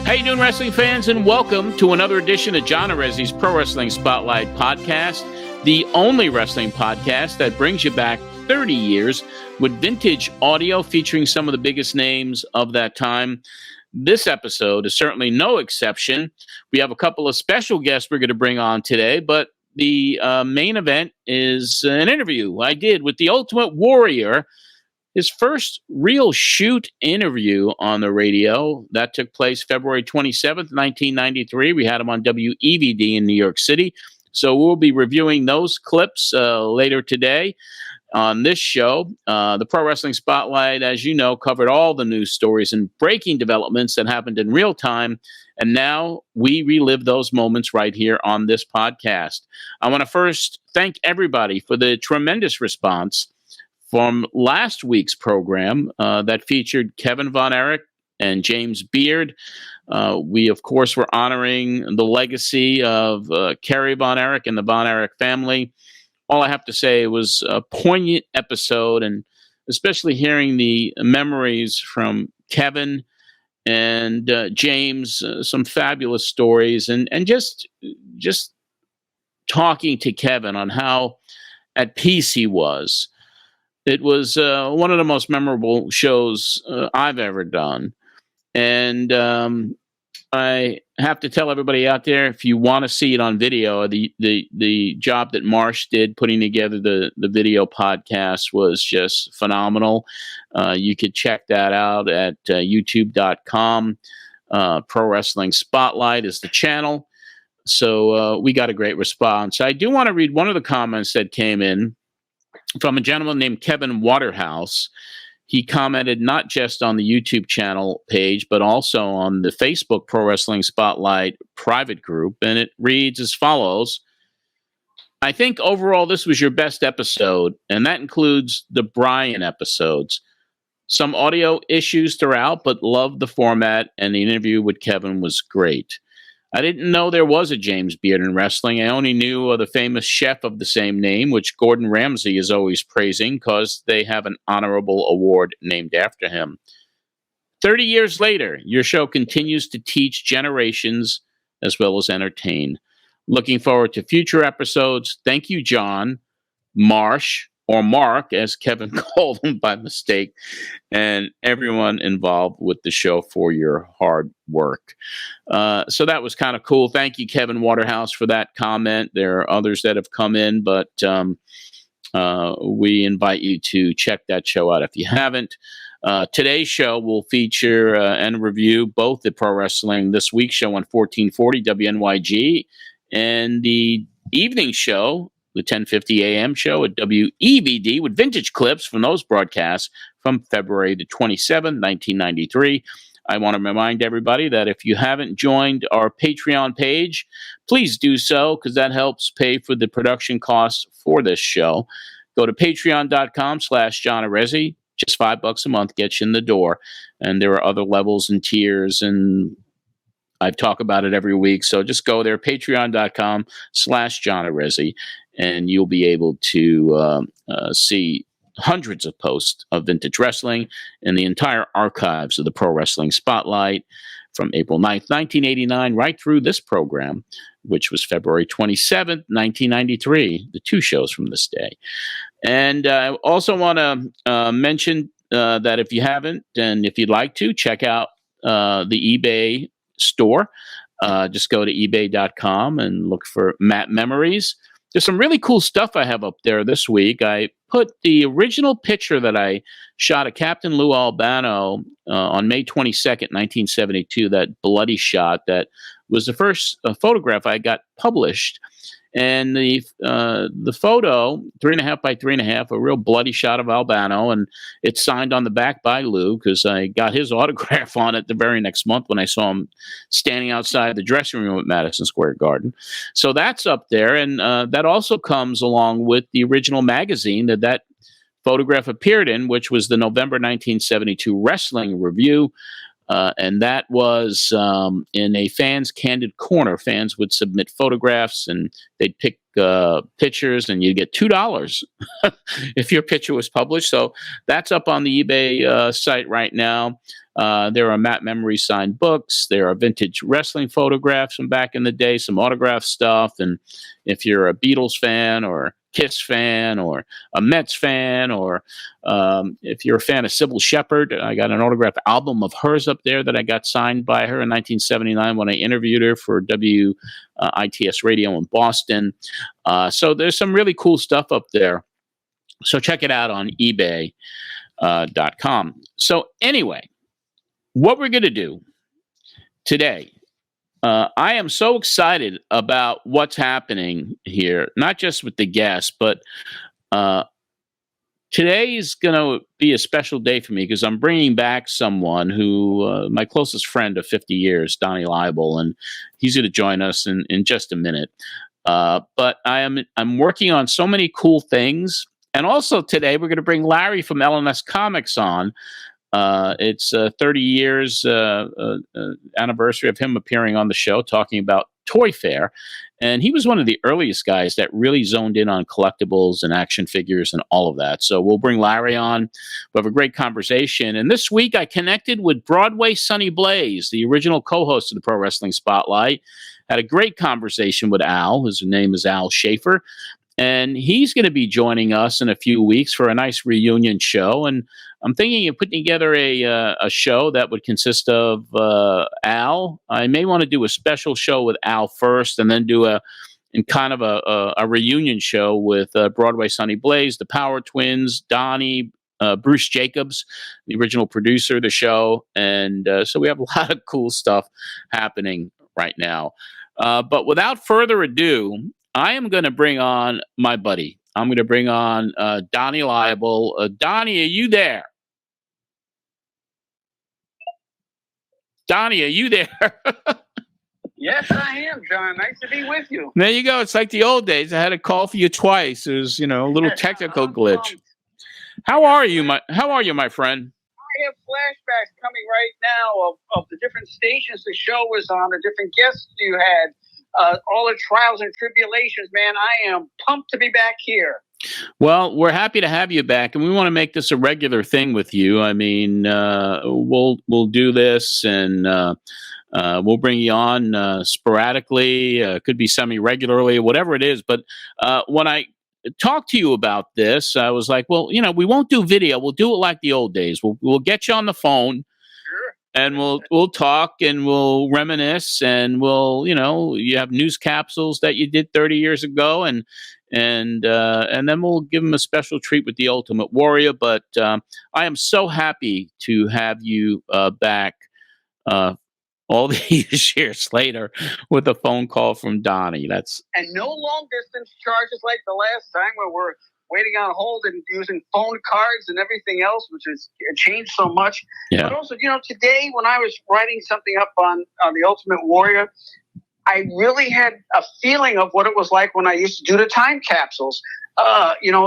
How you doing, wrestling fans? And welcome to another edition of John Arezzi's Pro Wrestling Spotlight Podcast, the only wrestling podcast that brings you back 30 years with vintage audio featuring some of the biggest names of that time. This episode is certainly no exception. We have a couple of special guests we're going to bring on today, but the main event is an interview I did with the Ultimate Warrior. His first real shoot interview on the radio, that took place February 27th, 1993. We had him on WEVD in New York City. So we'll be reviewing those clips later today on this show. The Pro Wrestling Spotlight, as you know, covered all the news stories and breaking developments that happened in real time. And now we relive those moments right here on this podcast. I want to first thank everybody for the tremendous response from last week's program that featured Kerry Von Erich and James Beard. We, of course, were honoring the legacy of Kerry Von Erich and the Von Erich family. All I have to say, it was a poignant episode, and especially hearing the memories from Kevin and James, some fabulous stories, and just talking to Kevin on how at peace he was. It was one of the most memorable shows I've ever done. And I have to tell everybody out there, if you want to see it on video, the job that Marsh did putting together the video podcast was just phenomenal. You could check that out at youtube.com. Pro Wrestling Spotlight is the channel. So we got a great response. I do want to read one of the comments that came in from a gentleman named Kevin Waterhouse. He commented not just on the YouTube channel page, but also on the Facebook Pro Wrestling Spotlight private group. And it reads as follows: I think overall this was your best episode, and that includes the Bryan episodes. Some audio issues throughout, but loved the format, and the interview with Kevin was great. I didn't know there was a James Beard in wrestling. I only knew of the famous chef of the same name, which Gordon Ramsay is always praising because they have an honorable award named after him. 30 years later, your show continues to teach generations as well as entertain. Looking forward to future episodes. Thank you, John, Marsh, or Mark, as Kevin called him by mistake, and everyone involved with the show for your hard work. So that was kind of cool. Thank you, Kevin Waterhouse, for that comment. There are others that have come in, but we invite you to check that show out if you haven't. Today's show will feature and review both the Pro Wrestling This Week show on 1440 WNYG and the evening show, the 10:50 a.m. show at WEVD, with vintage clips from those broadcasts from February the 27th, 1993. I want to remind everybody that if you haven't joined our Patreon page, please do so, because that helps pay for the production costs for this show. Go to patreon.com/John Arezzi. Just $5 a month gets you in the door. And there are other levels and tiers, and I talk about it every week. So just go there, patreon.com/John Arezzi, and you'll be able to see hundreds of posts of vintage wrestling and the entire archives of the Pro Wrestling Spotlight from April 9th, 1989, right through this program, which was February 27th, 1993, the two shows from this day. And I also want to mention that if you haven't, and if you'd like to, check out the eBay store. Just go to ebay.com and look for Matt Memories. There's some really cool stuff I have up there this week. I put the original picture that I shot of Captain Lou Albano on May 22nd, 1972, that bloody shot that was the first photograph I got published. And the photo, 3.5 by 3.5, a real bloody shot of Albano, and it's signed on the back by Lou, because I got his autograph on it the very next month when I saw him standing outside the dressing room at Madison Square Garden. So that's up there, and that also comes along with the original magazine that photograph appeared in, which was the November 1972 Wrestling Review. And that was in a fans' candid corner. Fans would submit photographs, and they'd pick pictures, and you'd get $2 if your picture was published. So that's up on the eBay site right now. There are Matt Memory signed books. There are vintage wrestling photographs from back in the day, some autograph stuff. And if you're a Beatles fan or Kiss fan or a Mets fan, or if you're a fan of Sybil Shepherd, I got an autographed album of hers up there that I got signed by her in 1979 when I interviewed her for WITS Radio in Boston. So there's some really cool stuff up there. So check it out on eBay.com. So anyway, what we're going to do today, I am so excited about what's happening here, not just with the guests, but today is going to be a special day for me because I'm bringing back someone who, my closest friend of 50 years, Donnie Libel, and he's going to join us in just a minute. But I'm working on so many cool things. And also today we're going to bring Larry from L&S Comix on. It's 30 years anniversary of him appearing on the show, talking about Toy Fair. And he was one of the earliest guys that really zoned in on collectibles and action figures and all of that. So we'll bring Larry on. We'll have a great conversation. And this week I connected with Broadway Sonny Blaze, the original co-host of the Pro Wrestling Spotlight. Had a great conversation with Al. His name is Al Schaefer. And he's going to be joining us in a few weeks for a nice reunion show. And I'm thinking of putting together a show that would consist of Al. I may want to do a special show with Al first, and then do a reunion show with Broadway Sonny Blaze, the Power Twins, Donnie, Bruce Jacobs, the original producer of the show. And so we have a lot of cool stuff happening right now. But without further ado, I am going to bring on my buddy. I'm going to bring on Donnie Libel. Donnie, are you there? Donnie, are you there? Yes, I am, John. Nice to be with you. There you go. It's like the old days. I had to call for you twice. There's, a little technical glitch. How are you, my friend? I have flashbacks coming right now of the different stations the show was on, the different guests you had. All the trials and tribulations, man. I am pumped to be back here. Well, we're happy to have you back, and we want to make this a regular thing with you. I mean, we'll do this, and we'll bring you on sporadically. Could be semi-regularly, whatever it is. But when I talked to you about this, I was like, well, we won't do video. We'll do it like the old days. We'll get you on the phone. And we'll talk and we'll reminisce, and you have news capsules that you did 30 years ago, and then we'll give them a special treat with the Ultimate Warrior. But I am so happy to have you back all these years later with a phone call from Donnie. And no long distance charges like the last time where we're waiting on hold and using phone cards and everything else, which has changed so much. Yeah. But also, today when I was writing something up on the Ultimate Warrior, I really had a feeling of what it was like when I used to do the time capsules.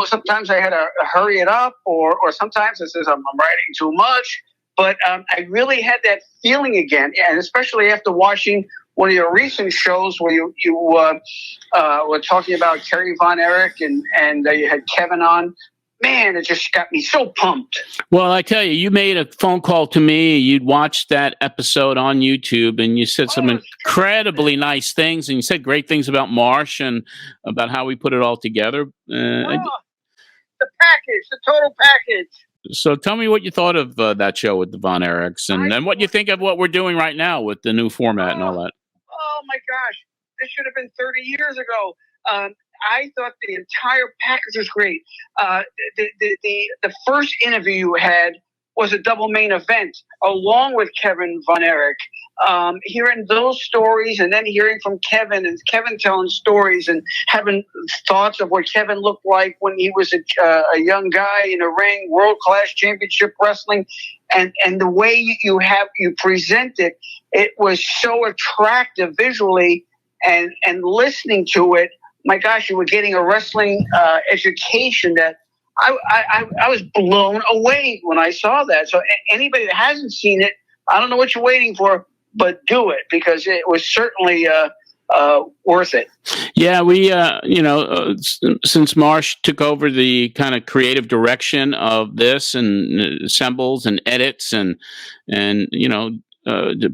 Sometimes I had to hurry it up, or sometimes it says I'm writing too much. But I really had that feeling again, and especially after watching one of your recent shows where you were talking about Kerry Von Erich and you had Kevin on. Man, it just got me so pumped. Well, I tell you, you made a phone call to me. You'd watched that episode on YouTube, and you said some incredibly nice things, and you said great things about Marsh and about how we put it all together. The package, the total package. So tell me what you thought of that show with the Von Erichs, and what you think of what we're doing right now with the new format and all that. Oh, my gosh. This should have been 30 years ago. I thought the entire package was great. The first interview you had was a double main event along with Kevin Von Erich. Hearing those stories and then hearing from Kevin and Kevin telling stories and having thoughts of what Kevin looked like when he was a young guy in a ring, world-class championship wrestling, and the way you present it, it was so attractive visually, and listening to it, my gosh, you were getting a wrestling education that I was blown away when I saw that. So anybody that hasn't seen it, I don't know what you're waiting for, but do it, because it was certainly worth it. Yeah, we, since Marsh took over the kind of creative direction of this and assembles and edits and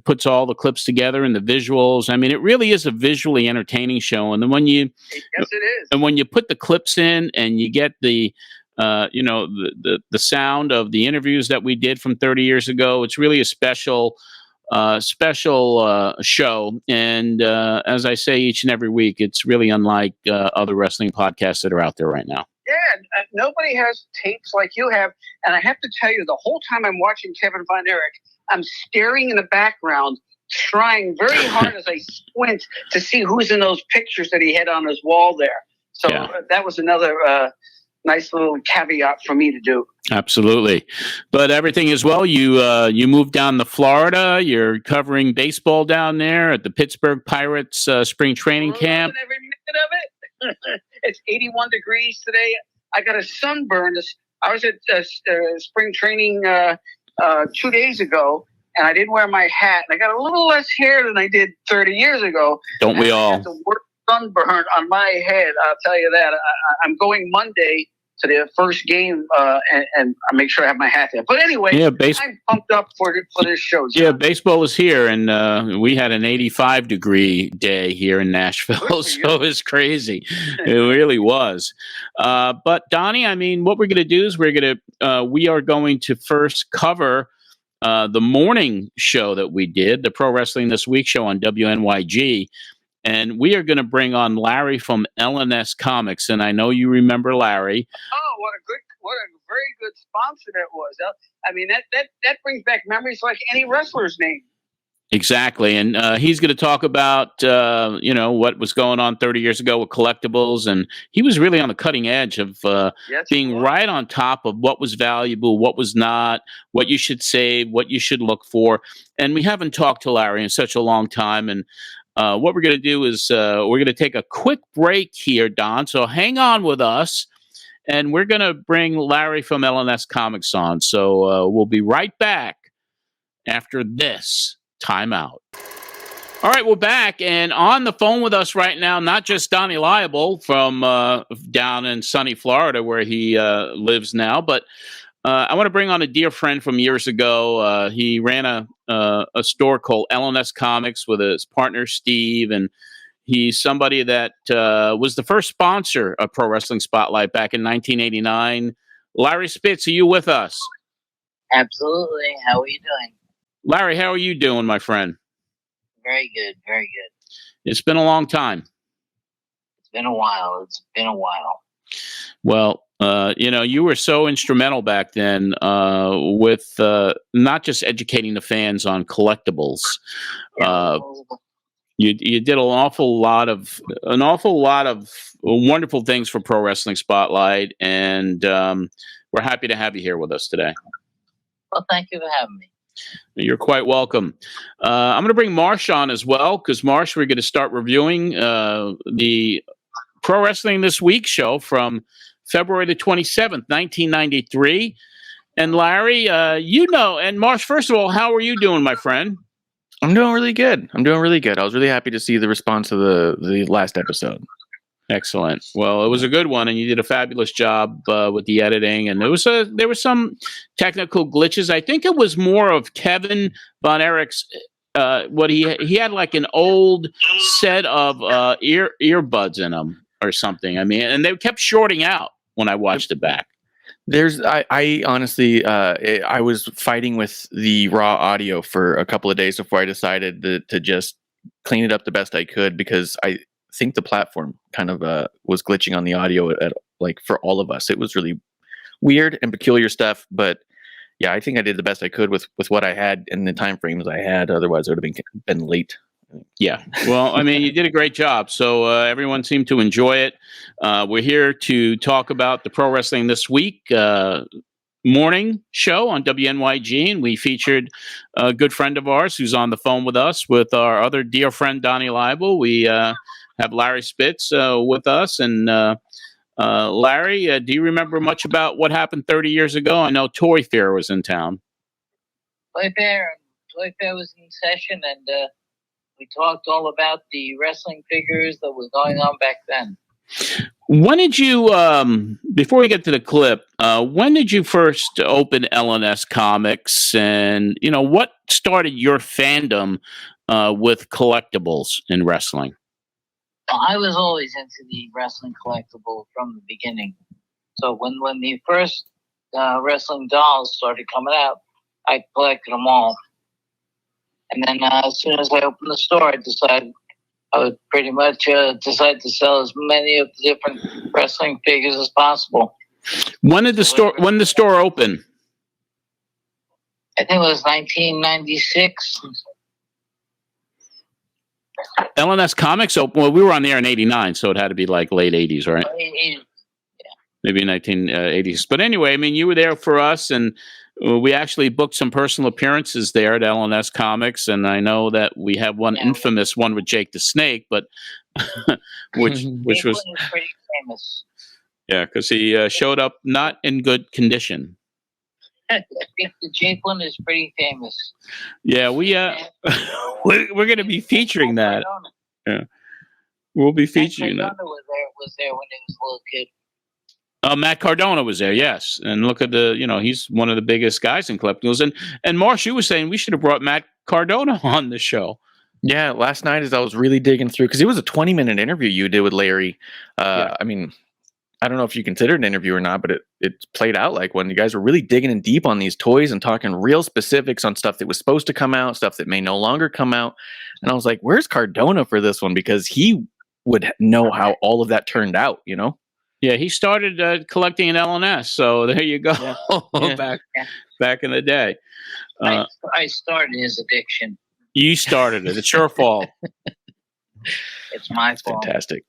puts all the clips together and the visuals. I mean, it really is a visually entertaining show. And then Yes, it is. And when you put the clips in and you get the sound of the interviews that we did from 30 years ago, it's really a special show. And as I say each and every week, it's really unlike other wrestling podcasts that are out there right now. Yeah, nobody has tapes like you have. And I have to tell you, the whole time I'm watching Kevin Von Erich, I'm staring in the background, trying very hard as I squint to see who's in those pictures that he had on his wall there. So that was another nice little caveat for me to do. Absolutely. But everything is well. You moved down to Florida. You're covering baseball down there at the Pittsburgh Pirates spring training camp. Every minute of it. It's 81 degrees today. I got a sunburn. I was at spring training 2 days ago, and I didn't wear my hat. And I got a little less hair than I did 30 years ago. Don't we all? I had the worst sunburn on my head. I'll tell you that. I'm going Monday to the first game, and I make sure I have my hat there. But anyway, I'm pumped up for this show. John. Yeah, baseball is here, and we had an 85-degree day here in Nashville, so it was crazy. It really was. But Donnie, I mean, what we're going to do is we are going to first cover the morning show that we did, the Pro Wrestling This Week show on WNYG. And we are going to bring on Larry from L&S Comix, and I know you remember Larry. Oh, what a very good sponsor that was. I mean, that brings back memories like any wrestler's name. Exactly, and he's going to talk about what was going on 30 years ago with Collectibles, and he was really on the cutting edge of being right on top of what was valuable, what was not, what you should save, what you should look for. And we haven't talked to Larry in such a long time, and what we're going to do is we're going to take a quick break here, Don. So hang on with us, and we're going to bring Larry from L&S Comix on. So we'll be right back after this timeout. All right, we're back, and on the phone with us right now, not just Donnie Libel from down in sunny Florida where he lives now, but I want to bring on a dear friend from years ago. He ran a store called L&S Comix with his partner, Steve, and he's somebody that was the first sponsor of Pro Wrestling Spotlight back in 1989. Larry Spitz, are you with us? Absolutely. How are you doing? Larry, how are you doing, my friend? Very good, very good. It's been a long time. It's been a while. Well, you were so instrumental back then with not just educating the fans on collectibles. You did an awful lot of wonderful things for Pro Wrestling Spotlight, and we're happy to have you here with us today. Well, thank you for having me. You're quite welcome. I'm going to bring Marsh on as well, because Marsh, we're going to start reviewing the Pro Wrestling This Week show from February the 27th, 1993. And Larry, and Marsh, first of all, how are you doing, my friend? I'm doing really good. I was really happy to see the response of the last episode. Excellent. Well, it was a good one, and you did a fabulous job with the editing. And there were some technical glitches. I think it was more of Kevin Von Erich's. What he had like an old set of earbuds in them or something. I mean, and they kept shorting out when I watched it back. I honestly, I was fighting with the raw audio for a couple of days before I decided to just clean it up the best I could, because I think the platform kind of was glitching on the audio for all of us. It was really weird and peculiar stuff, but yeah, I think I did the best I could with what I had in the time frames I had. Otherwise, I would have been late. Yeah. Well, I mean, you did a great job. So everyone seemed to enjoy it. We're here to talk about the Pro Wrestling This Week morning show on WNYG, and we featured a good friend of ours who's on the phone with us with our other dear friend, Donnie Libel. We have Larry Spitz with us. And Larry, do you remember much about what happened 30 years ago? I know Toy Fair was in town. Toy Fair Toy Fair was in session, and we talked all about the wrestling figures that were going on back then. When did you, before we get to the clip, when did you first open L&S Comics, and, what started your fandom with collectibles in wrestling? Well, I was always into the wrestling collectible from the beginning. So when the first wrestling dolls started coming out, I collected them all. And then as soon as I opened the store, I would pretty much decide to sell as many of the different wrestling figures as possible. When did the store open? I think it was 1996. L&S Comics open. Well, we were on the air in '89, so it had to be like late '80s, right? Yeah. Maybe 1980s. But anyway, I mean, you were there for us, and we actually booked some personal appearances there at L&S Comics, and I know that we have one infamous one with Jake the Snake, but which was pretty famous. Yeah, because he showed up not in good condition. The Jake one is pretty famous. Yeah, we're going to be featuring that. Yeah, we'll be featuring that. Was there when he was a little kid. Matt Cardona was there, yes. And look at he's one of the biggest guys in collectibles. And Marsh, you were saying we should have brought Matt Cardona on the show. Yeah, last night as I was really digging through, because it was a 20-minute interview you did with Larry. Yeah. I mean, I don't know if you consider it an interview or not, but it played out like one. You guys were really digging in deep on these toys and talking real specifics on stuff that was supposed to come out, stuff that may no longer come out. And I was like, where's Cardona for this one? Because he would know how all of that turned out, Yeah, he started collecting an L&S, so there you go. Yeah. Back in the day. I started his addiction. You started it. It's your fault. It's my fault. Fantastic.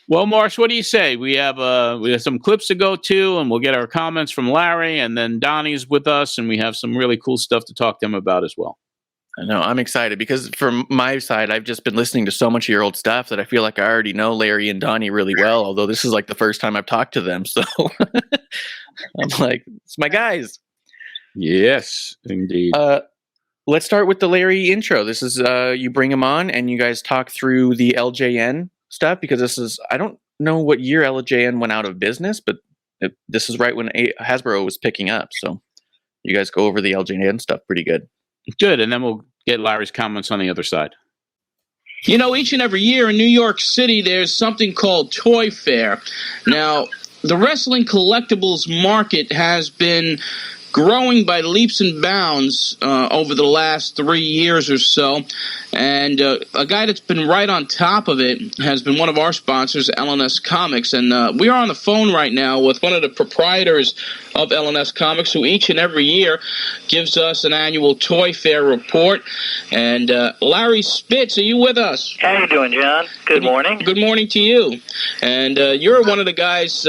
Well, Marsh, what do you say? We have some clips to go to, and we'll get our comments from Larry, and then Donnie's with us, and we have some really cool stuff to talk to him about as well. I know, I'm excited because from my side, I've just been listening to so much of your old stuff that I feel like I already know Larry and Donnie really well, although this is like the first time I've talked to them. So I'm like, it's my guys. Yes, indeed. Let's start with the Larry intro. This is, you bring him on and you guys talk through the LJN stuff because this is, I don't know what year LJN went out of business, but this is right when Hasbro was picking up. So you guys go over the LJN stuff pretty good. Good, and then we'll get Larry's comments on the other side. Each and every year in New York City, there's something called Toy Fair. Now, the wrestling collectibles market has been growing by leaps and bounds over the last 3 years or so. And a guy that's been right on top of it has been one of our sponsors, L&S Comics. And we are on the phone right now with one of the proprietors of L&S Comics, who each and every year gives us an annual Toy Fair report. And Larry Spitz, are you with us? How you doing, John? Good morning. Good morning to you. And you're one of the guys,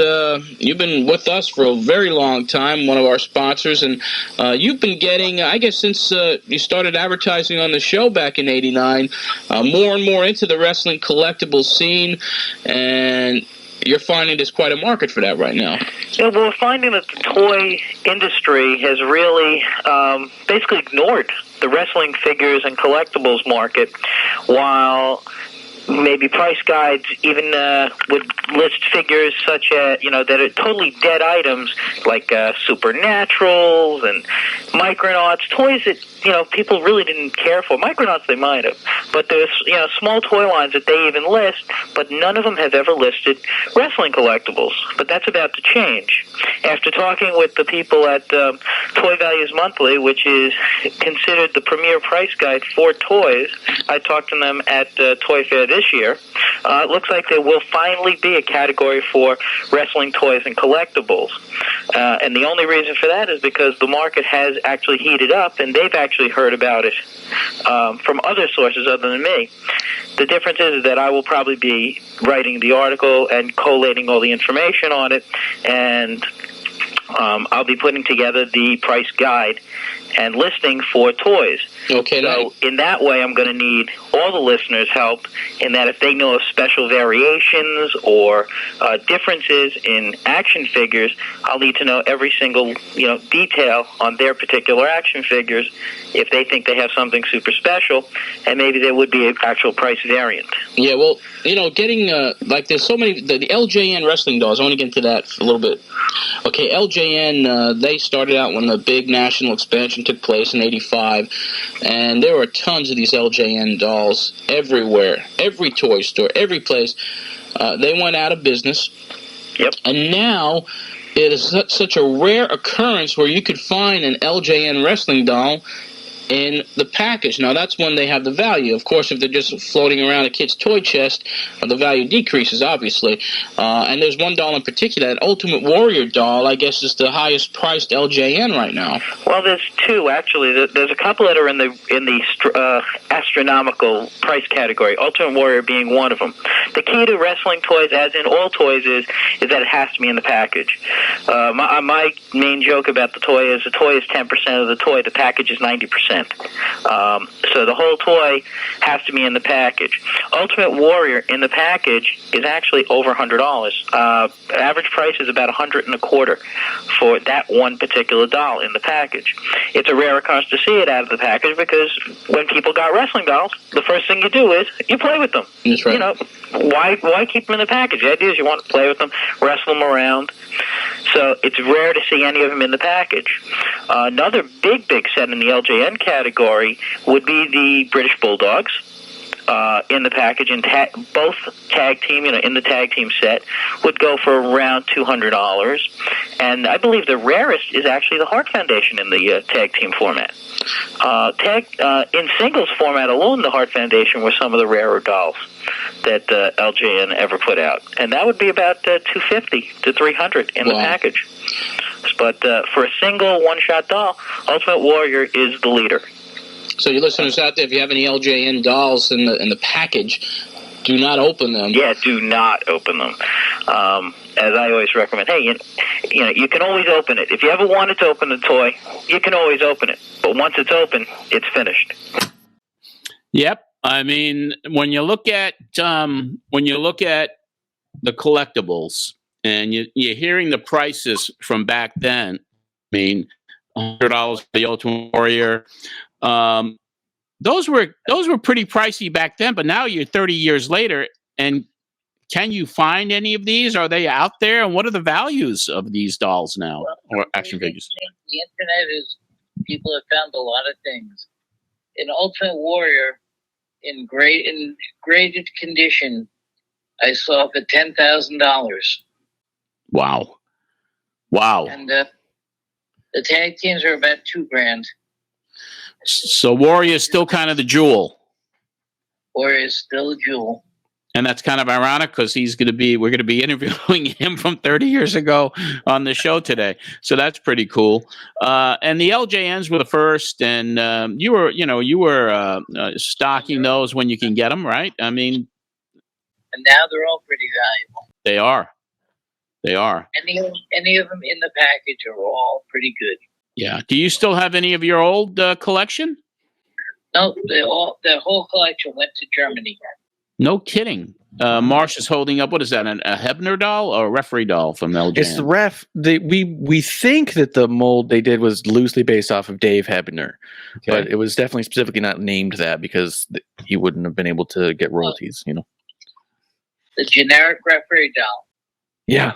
you've been with us for a very long time, one of our sponsors. And you've been getting, I guess since you started advertising on the show back in '89, more and more into the wrestling collectible scene, and you're finding there's quite a market for that right now. Yeah, well, we're finding that the toy industry has really basically ignored the wrestling figures and collectibles market, while maybe price guides even would list figures such as, that are totally dead items, like Supernaturals and Micronauts, toys that, people really didn't care for. Micronauts they might have, but there's, small toy lines that they even list, but none of them have ever listed wrestling collectibles. But that's about to change. After talking with the people at Toy Values Monthly, which is considered the premier price guide for toys, I talked to them at Toy Fair this year. It looks like there will finally be a category for wrestling toys and collectibles. And the only reason for that is because the market has actually heated up, and they've actually heard about it from other sources other than me. The difference is that I will probably be writing the article and collating all the information on it, and I'll be putting together the price guide. and listing for toys. Okay. So in that way, I'm going to need all the listeners' help in that if they know of special variations or differences in action figures, I'll need to know every single detail on their particular action figures if they think they have something super special, and maybe there would be an actual price variant. Yeah, well, getting, there's so many, the LJN wrestling dolls, I want to get into that for a little bit. Okay, LJN, they started out when the big national expansion took place in '85, and there were tons of these LJN dolls everywhere, every toy store, every place. They went out of business. Yep. And now it is such a rare occurrence where you could find an LJN wrestling doll in the package. Now, that's when they have the value. Of course, if they're just floating around a kid's toy chest, the value decreases, obviously. And there's one doll in particular, that Ultimate Warrior doll, I guess, is the highest priced LJN right now. Well, there's two, actually. There's a couple that are in the astronomical price category, Ultimate Warrior being one of them. The key to wrestling toys, as in all toys, is that it has to be in the package. My main joke about the toy is 10% of the toy, the package is 90%. So the whole toy has to be in the package. Ultimate Warrior in the package is actually over $100. Average price is about $125 for that one particular doll in the package. It's a rare occurrence to see it out of the package because when people got wrestling dolls, the first thing you do is you play with them. That's right. Why keep them in the package? The idea is you want to play with them, wrestle them around. So it's rare to see any of them in the package. Another big set in the LJN category would be the British Bulldogs in the package, and both tag team, in the tag team set, would go for around $200. And I believe the rarest is actually the Hart Foundation in the tag team format. In singles format alone, the Hart Foundation were some of the rarer dolls that LJN ever put out, and that would be about $250 to $300 in the package. But for a single one-shot doll, Ultimate Warrior is the leader. So you listeners out there, if you have any LJN dolls in the package, do not open them. Yeah, do not open them. As I always recommend, hey, you can always open it. If you ever wanted to open a toy, you can always open it. But once it's open, it's finished. Yep. I mean, when you look at the collectibles and you're hearing the prices from back then, I mean, $100 for the Ultimate Warrior. Those were pretty pricey back then, but now you're 30 years later, and can you find any of these? Are they out there? And what are the values of these dolls now, or action figures? The internet is, people have found a lot of things. In Ultimate Warrior, in graded condition, I saw for $10,000. Wow. And the tag teams are about $2,000. So Warrior is still kind of the jewel. Warrior is still a jewel. And that's kind of ironic because we're going to be interviewing him from 30 years ago on the show today. So that's pretty cool. And the LJNs were the first, and you were stocking those when you can get them, right? I mean, and now they're all pretty valuable. They are. Any of them in the package are all pretty good. Yeah. Do you still have any of your old collection? No, the whole collection went to Germany. No kidding. Marsh is holding up. What is that? A Hebner doll or a referee doll from LJN? It's the ref. We think that the mold they did was loosely based off of Dave Hebner, but it was definitely specifically not named that because he wouldn't have been able to get royalties. The generic referee doll. Yeah,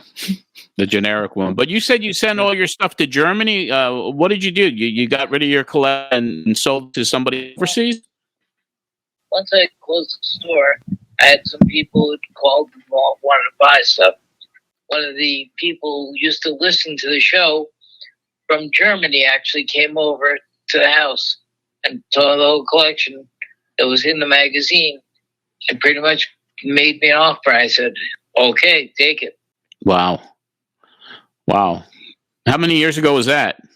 the generic one. But you said you sent all your stuff to Germany. What did you do? You got rid of your collection and sold to somebody overseas? Once I closed the store, I had some people who called and wanted to buy stuff. One of the people who used to listen to the show from Germany actually came over to the house and saw the whole collection that was in the magazine and pretty much made me an offer. I said, okay, take it. Wow. How many years ago was that? At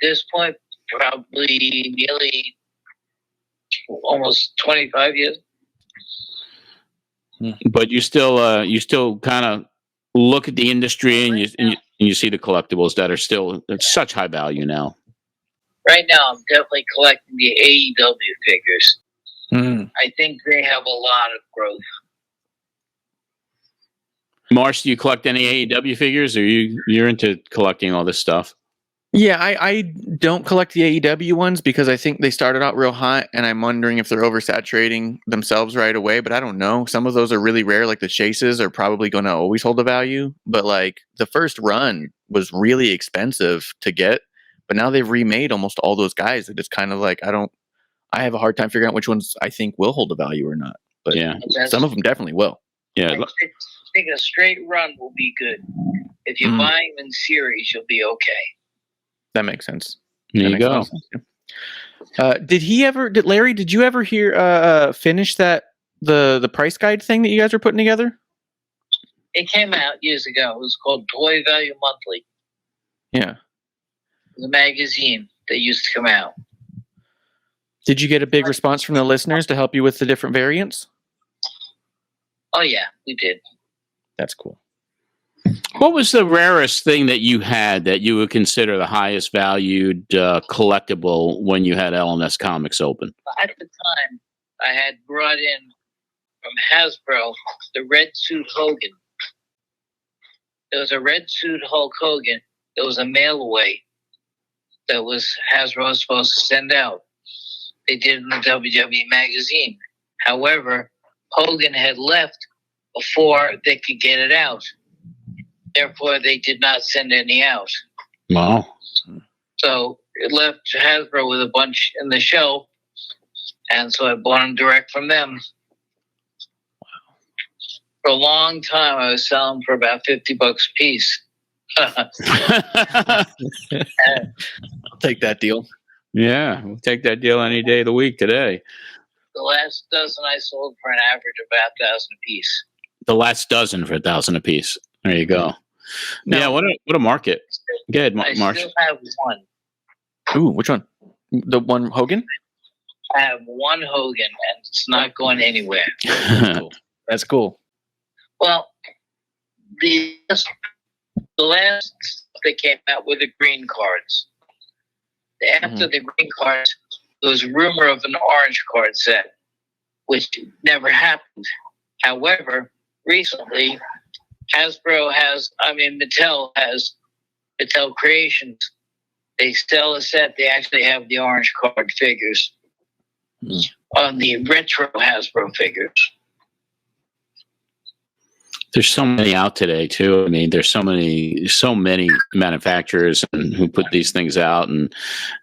this point, probably nearly almost 25 years. But you still kind of look at the industry and you see the collectibles that are still at such high value now. right now I'm definitely collecting the AEW figures. I think they have a lot of growth. Marsh, do you collect any AEW figures, or you're into collecting all this stuff? Yeah, I don't collect the AEW ones because I think they started out real hot, and I'm wondering if they're oversaturating themselves right away. But I don't know. Some of those are really rare, like the chases are probably going to always hold a value. But like the first run was really expensive to get, but now they've remade almost all those guys. That it's kind of like I have a hard time figuring out which ones I think will hold a value or not. But yeah, some of them definitely will. Yeah, I think a straight run will be good. If you buy them in series, you'll be okay. That makes sense. There you go. Did Larry, did you ever finish the price guide thing that you guys were putting together? It came out years ago. It was called Toy Value Monthly. Yeah. The magazine that used to come out. Did you get a big response from the listeners to help you with the different variants? Oh yeah, we did. That's cool. What was the rarest thing that you had that you would consider the highest valued collectible when you had L&S Comics open? At the time, I had brought in from Hasbro the red suit Hogan. There was a red suit Hulk Hogan. There was a mail away that Hasbro was supposed to send out. They did in the WWE magazine. However, Hogan had left before they could get it out. Therefore, they did not send any out. Wow. So it left Hasbro with a bunch in the shelf, and so I bought them direct from them. For a long time, I was selling for about $50 a piece. I'll take that deal. Yeah, we'll take that deal any day of the week today. The last dozen I sold for an average of about $1,000 a piece. The last dozen for $1,000 a piece. There you go. Yeah, what a market. Go ahead, Marsh. I still have one. Ooh, which one? The one Hogan? I have one Hogan, and it's not going anywhere. Cool. That's cool. Well, the last they came out were the green cards. After the green cards, there was a rumor of an orange card set, which never happened. However, recently, Mattel has Mattel Creations. They sell a set. They actually have the orange card figures on the retro Hasbro figures. There's so many out today too. I mean, there's so many manufacturers who put these things out, and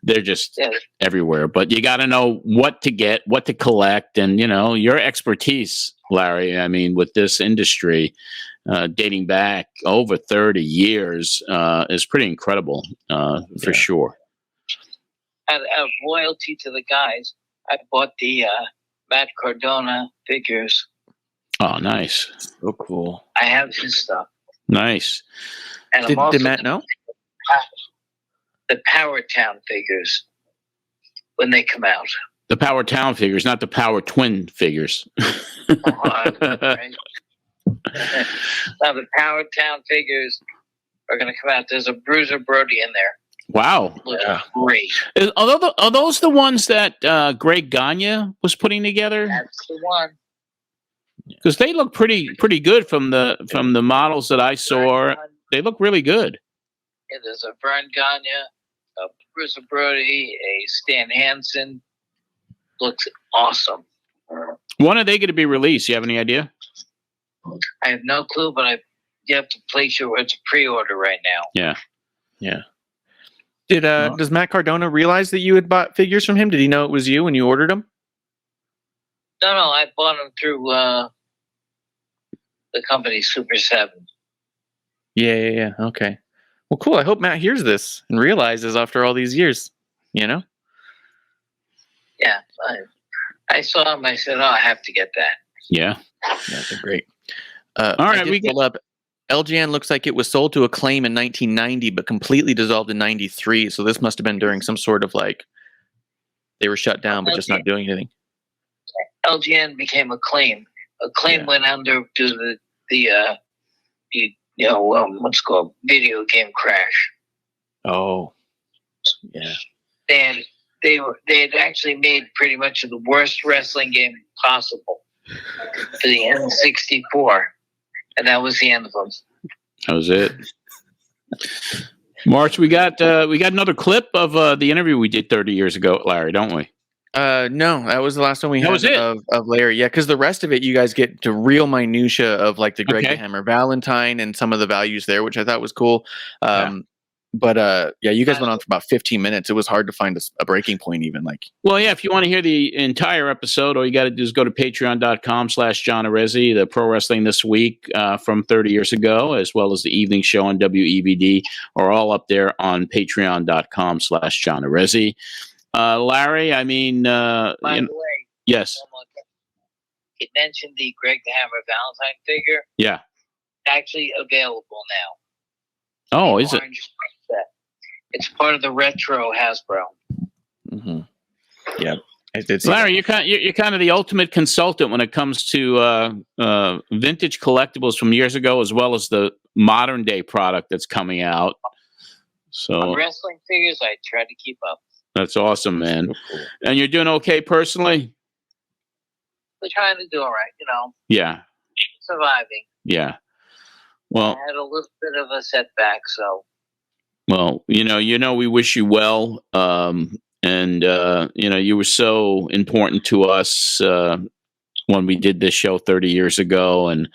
they're just everywhere. But you got to know what to get, what to collect, and your expertise, Larry. I mean, with this industry dating back over 30 years is pretty incredible for sure. Out of loyalty to the guys, I bought the Matt Cardona figures. Oh, nice. So cool. I have his stuff. Nice. And did Matt know? The Power Town figures when they come out. The Power Town figures, not the Power Twin figures. Right? Now the Power Town figures are going to come out. There's a Bruiser Brody in there. Wow. Looks great. Are those the ones that Greg Gagne was putting together? That's the one. Because they look pretty good from the models that I saw. They look really good. Yeah, there's a Vern Gagne, a Bruiser Brody, a Stan Hansen. Looks awesome. When are they going to be released? You have any idea? I have no clue, but you have to place it's a pre-order right now. Yeah. Does Matt Cardona realize that you had bought figures from him? Did he know it was you when you ordered them? No, I bought them through the company Super 7. Yeah. Okay. Well, cool. I hope Matt hears this and realizes after all these years, Yeah. I saw him. I said, I have to get that. Yeah. That's great. All right. We pull up. LGN looks like it was sold to Acclaim in 1990, but completely dissolved in 93. So this must have been during some sort of they were shut down, but just not doing anything. LGN became Acclaim. Acclaim went under due to what's called video game crash. Oh, yeah. they had actually made pretty much the worst wrestling game possible for the N64, and that was the end of them. That was it. March, we got another clip of the interview we did 30 years ago, Larry, don't we? No, that was the last one we That had was it? of Larry. Yeah, because the rest of it, you guys get to real minutia of like the Greg Okay. the Hammer Valentine and some of the values there, which I thought was cool. But you guys went on for about 15 minutes. It was hard to find a breaking point even. Well, yeah, if you want to hear the entire episode, all you got to do is go to patreon.com/John Arezzi. The Pro Wrestling This Week from 30 years ago, as well as the evening show on WEVD, are all up there on patreon.com/John Arezzi. Larry, I mean... By the way, yes. it mentioned the Greg the Hammer Valentine figure. Yeah. Actually available now. Oh, is it? It's part of the retro Hasbro. Mm-hmm. Yeah, I did see Larry, that. you're kind of the ultimate consultant when it comes to vintage collectibles from years ago, as well as the modern day product that's coming out. So on wrestling figures, I try to keep up. That's awesome, man. And you're doing okay personally? We're trying to do all right, Yeah. Surviving. Yeah. Well, I had a little bit of a setback, so. Well, we wish you well. And you were so important to us when we did this show 30 years ago. And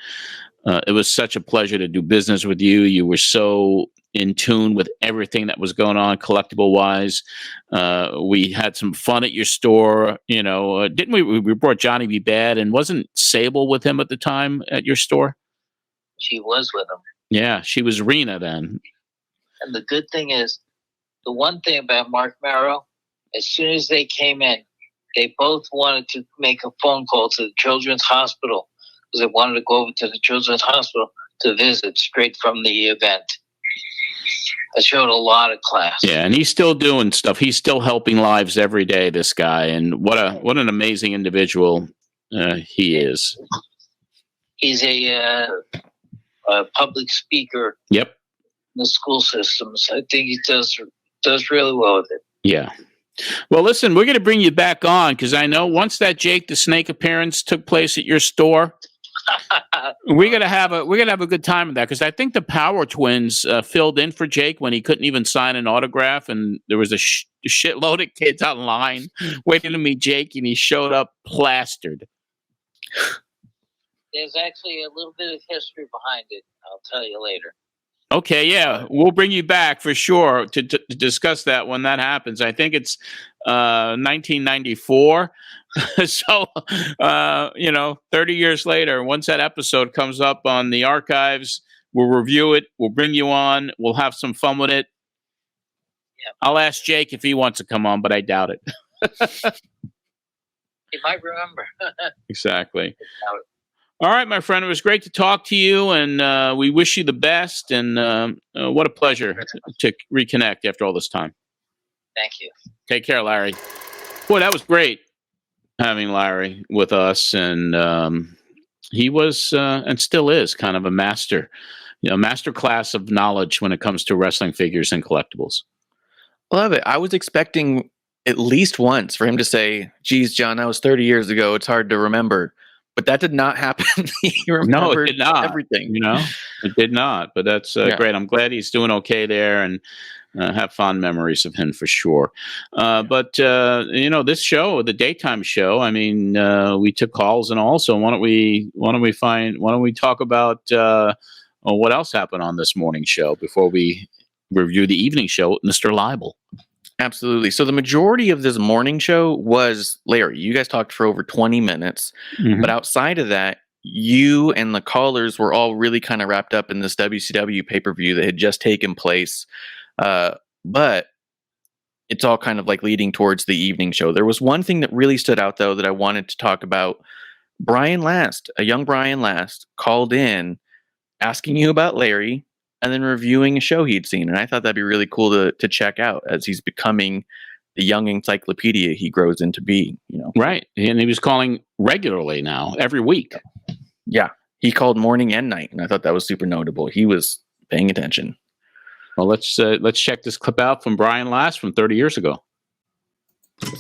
it was such a pleasure to do business with you. You were so in tune with everything that was going on collectible wise. We had some fun at your store. Didn't we? We brought Johnny B. Bad, and wasn't Sable with him at the time at your store? She was with him. Yeah, she was Rena then. And the good thing is, the one thing about Mark Marrow, as soon as they came in, they both wanted to make a phone call to the Children's Hospital because they wanted to go over to the Children's Hospital to visit straight from the event. That showed a lot of class. Yeah, and he's still doing stuff. He's still helping lives every day, this guy. And what an amazing individual he is. He's a public speaker. Yep. In the school systems. I think he does really well with it. Yeah. Well, listen, we're going to bring you back on because I know once that Jake the Snake appearance took place at your store, we're gonna have a good time with that because I think the Power Twins filled in for Jake when he couldn't even sign an autograph, and there was a shitload of kids online waiting to meet Jake, and he showed up plastered. There's actually a little bit of history behind it. I'll tell you later. Okay, yeah, we'll bring you back for sure to discuss that when that happens. I think it's 1994. So, 30 years later, once that episode comes up on the archives, we'll review it. We'll bring you on. We'll have some fun with it. Yeah. I'll ask Jake if he wants to come on, but I doubt it. He might remember. Exactly. All right, my friend. It was great to talk to you, and we wish you the best. And what a pleasure to reconnect after all this time. Thank you. Take care, Larry. Boy, that was great having Larry with us. And he was and still is kind of a master class of knowledge when it comes to wrestling figures and collectibles. I love it. I was expecting at least once for him to say, geez, John, that was 30 years ago. It's hard to remember. But that did not happen. He remembered it did not. Everything. It did not. But that's great. I'm glad he's doing okay there, and have fond memories of him for sure. But this show, the daytime show, I mean, we took calls and all. So why don't we talk about what else happened on this morning show before we review the evening show with Mr. Laible? Absolutely. So the majority of this morning show was Larry. You guys talked for over 20 minutes. Mm-hmm. But outside of that, you and the callers were all really kind of wrapped up in this WCW pay-per-view that had just taken place. But it's all kind of like leading towards the evening show. There was one thing that really stood out, though, that I wanted to talk about. Brian Last, a young Brian Last, called in asking you about Larry and then reviewing a show he'd seen. And I thought that'd be really cool to check out as he's becoming the young encyclopedia he grows into being, Right. And he was calling regularly now, every week. Yeah. He called morning and night. And I thought that was super notable. He was paying attention. Well, let's check this clip out from Brian Last from 30 years ago.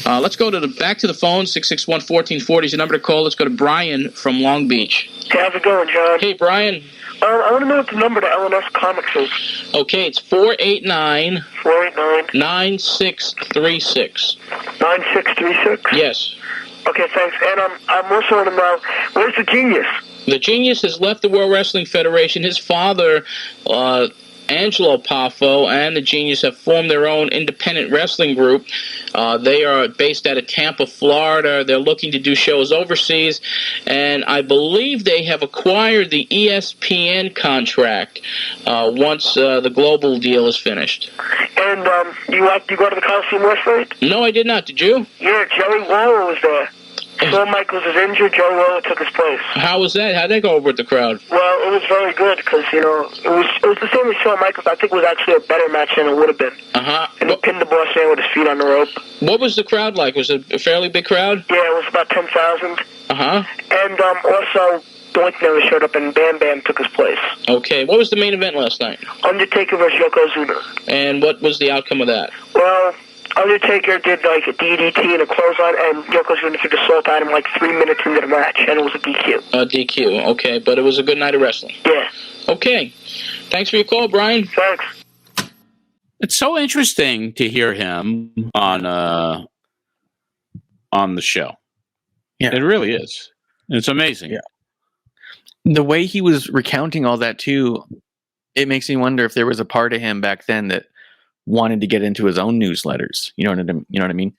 Let's go back to the phone. 661-1440 is the number to call. Let's go to Brian from Long Beach. Hey, how's it going, John? Hey, Brian. I want to know what the number to LNS Comix is. Okay, it's 489 9636. 9636? Yes. Okay, thanks. And I'm also want to know, where's the Genius? The Genius has left the World Wrestling Federation. His father, Angelo Poffo, and the Genius have formed their own independent wrestling group. They are based out of Tampa, Florida. They're looking to do shows overseas, and I believe they have acquired the ESPN contract once the global deal is finished. And you go to the Coliseum last night? No, I did not. Did you? Yeah, Jerry Waller was there. Shawn Michaels is injured. Jerry Waller took his place. How was that? How'd that go over with the crowd? Well, it was very good because, it was the same as Shawn Michaels. I think it was actually a better match than it would have been. Uh-huh. And he pinned the boss man with his feet on the rope. What was the crowd like? Was it a fairly big crowd? Yeah, it was about 10,000. Uh-huh. And also, Doink never showed up, and Bam Bam took his place. Okay. What was the main event last night? Undertaker versus Yokozuna. And what was the outcome of that? Well, Undertaker did like a DDT and a clothesline, and Yokozuna threw the salt at him like 3 minutes into the match, and it was a DQ. DQ, okay, but it was a good night of wrestling. Yeah. Okay. Thanks for your call, Brian. Thanks. It's so interesting to hear him on the show. Yeah. It really is. It's amazing. Yeah. The way he was recounting all that too, it makes me wonder if there was a part of him back then that wanted to get into his own newsletters. You know what I mean?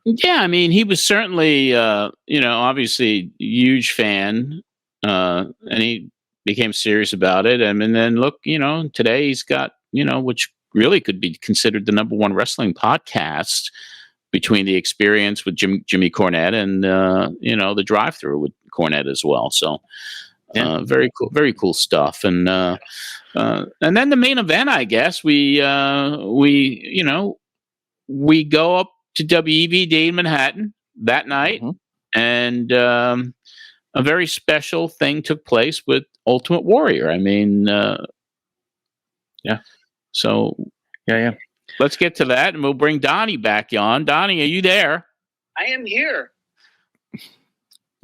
Yeah, I mean, he was certainly, obviously a huge fan, and he became serious about it. And then look, today he's got, which really could be considered the #1 wrestling podcast between the Experience with Jimmy Cornette and, the Drive-Thru with Cornette as well. So very cool stuff. And then the main event, I guess we go up to WEVD in Manhattan that night, and a very special thing took place with Ultimate Warrior. I mean, So let's get to that, and we'll bring Donnie back on. Donnie, are you there? I am here.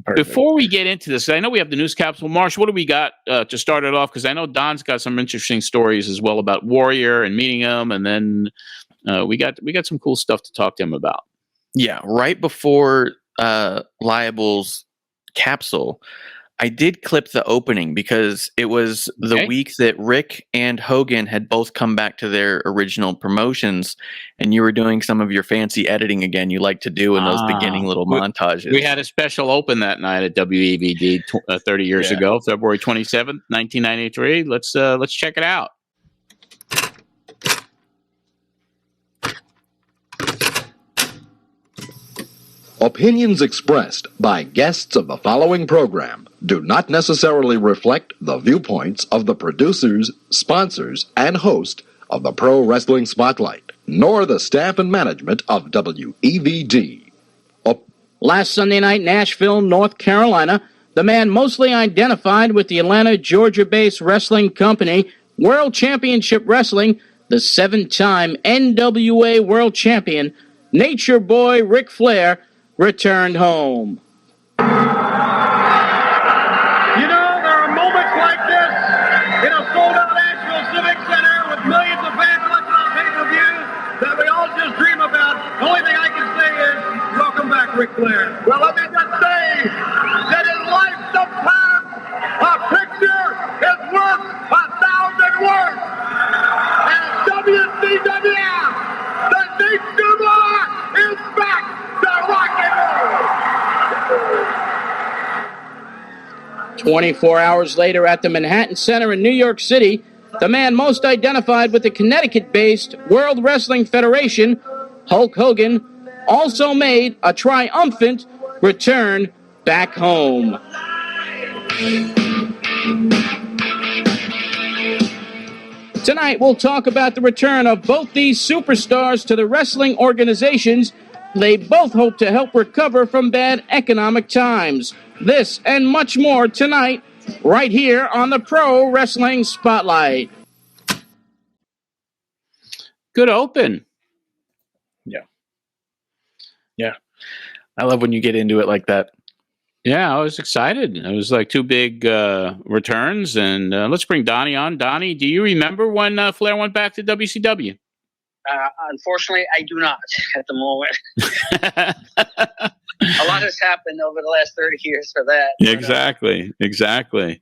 Perfect. Before we get into this, I know we have the news capsule. Marsh, what do we got to start it off? Because I know Don's got some interesting stories as well about Warrior and meeting him, and then we got some cool stuff to talk to him about. Yeah, right before Laible's capsule, I did clip the opening because it was the week that Rick and Hogan had both come back to their original promotions, and you were doing some of your fancy editing again you like to do in those beginning little montages. We had a special open that night at WEVD 30 years ago, February 27th, 1993. Let's check it out. Opinions expressed by guests of the following program do not necessarily reflect the viewpoints of the producers, sponsors, and host of the Pro Wrestling Spotlight, nor the staff and management of WEVD. Last Sunday night, Nashville, North Carolina, the man mostly identified with the Atlanta, Georgia-based wrestling company, World Championship Wrestling, the 7-time NWA World Champion, Nature Boy Ric Flair, returned home. You know, there are moments like this in a sold-out Nashville Civic Center with millions of fans watching on pay-per-view that we all just dream about. The only thing I can say is, welcome back, Ric Flair. Well, let me just say that in life sometimes a picture is worth 1,000 words. And WCWF, the Nature Boy, is back to rock and roll. 24 hours later at the Manhattan Center in New York City, the man most identified with the Connecticut-based World Wrestling Federation, Hulk Hogan, also made a triumphant return back home. Tonight, we'll talk about the return of both these superstars to the wrestling organizations. They both hope to help recover from bad economic times. This and much more tonight, right here on the Pro Wrestling Spotlight. Good open. Yeah. Yeah. I love when you get into it like that. Yeah, I was excited. It was like 2 big returns. And let's bring Donnie on. Donnie, do you remember when Flair went back to WCW? Unfortunately, I do not at the moment. A lot has happened over the last 30 years for that. Exactly.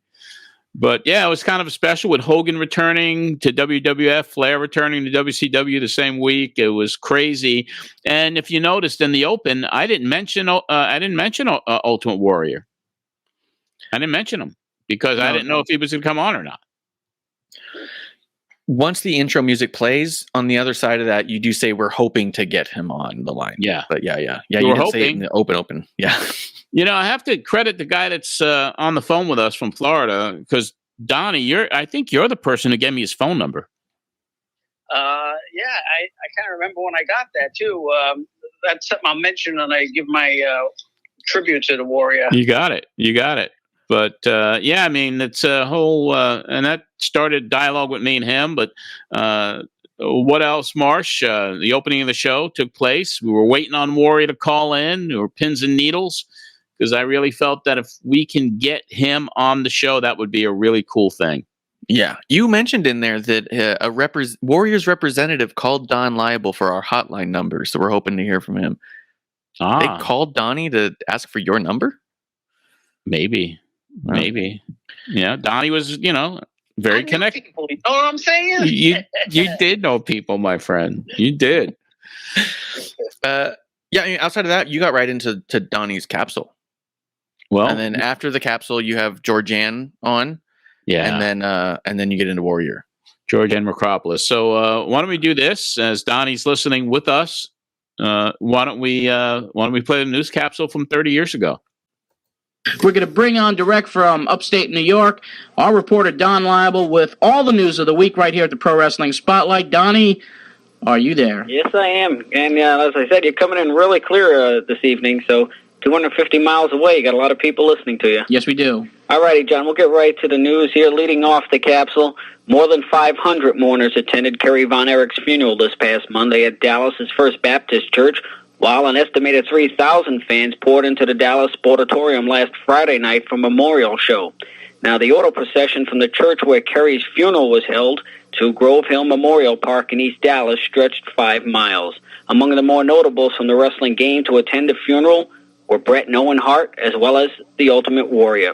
But yeah, it was kind of special with Hogan returning to WWF, Flair returning to WCW the same week. It was crazy. And if you noticed in the Open, I didn't mention Ultimate Warrior. I didn't mention him because I didn't know if he was going to come on or not. Once the intro music plays, on the other side of that, you do say we're hoping to get him on the line. Yeah. But yeah. We You were didn't say it hoping. in the open. Yeah. You know, I have to credit the guy that's on the phone with us from Florida because Donnie, I think you're the person who gave me his phone number. Yeah, I kind of remember when I got that too. That's something I'll mention when I give my tribute to the Warrior. You got it. But yeah, I mean, it's a whole, and that started dialogue with me and him. But what else, Marsh? The opening of the show took place. We were waiting on Warrior to call in. There were pins and needles because I really felt that if we can get him on the show, that would be a really cool thing. Yeah. You mentioned in there that Warriors representative called Don Laible for our hotline number. So we're hoping to hear from him. They called Donnie to ask for your number? Maybe. Yeah, Donnie was, very connected. You know what I'm saying? You did know people, my friend. You did. Yeah, I mean, outside of that, you got right into Donnie's capsule. Well, and then after the capsule, you have Georgianne on. Yeah. And then you get into Warrior. Georgianne Macropolis. So why don't we do this as Donnie's listening with us? Why don't we play the news capsule from 30 years ago? We're going to bring on direct from upstate New York our reporter Don Laible with all the news of the week right here at the Pro Wrestling Spotlight. Donnie, are you there? Yes, I am. And as I said, you're coming in really clear this evening, so 250 miles away. You got a lot of people listening to you. Yes, we do. All righty, John, we'll get right to the news here. Leading off the capsule, more than 500 mourners attended Kerry Von Erich's funeral this past Monday at Dallas's First Baptist Church, while an estimated 3,000 fans poured into the Dallas Sportatorium last Friday night for a memorial show. Now, the auto procession from the church where Kerry's funeral was held to Grove Hill Memorial Park in East Dallas stretched 5 miles. Among the more notables from the wrestling game to attend the funeral were Bret and Owen Hart, as well as the Ultimate Warrior.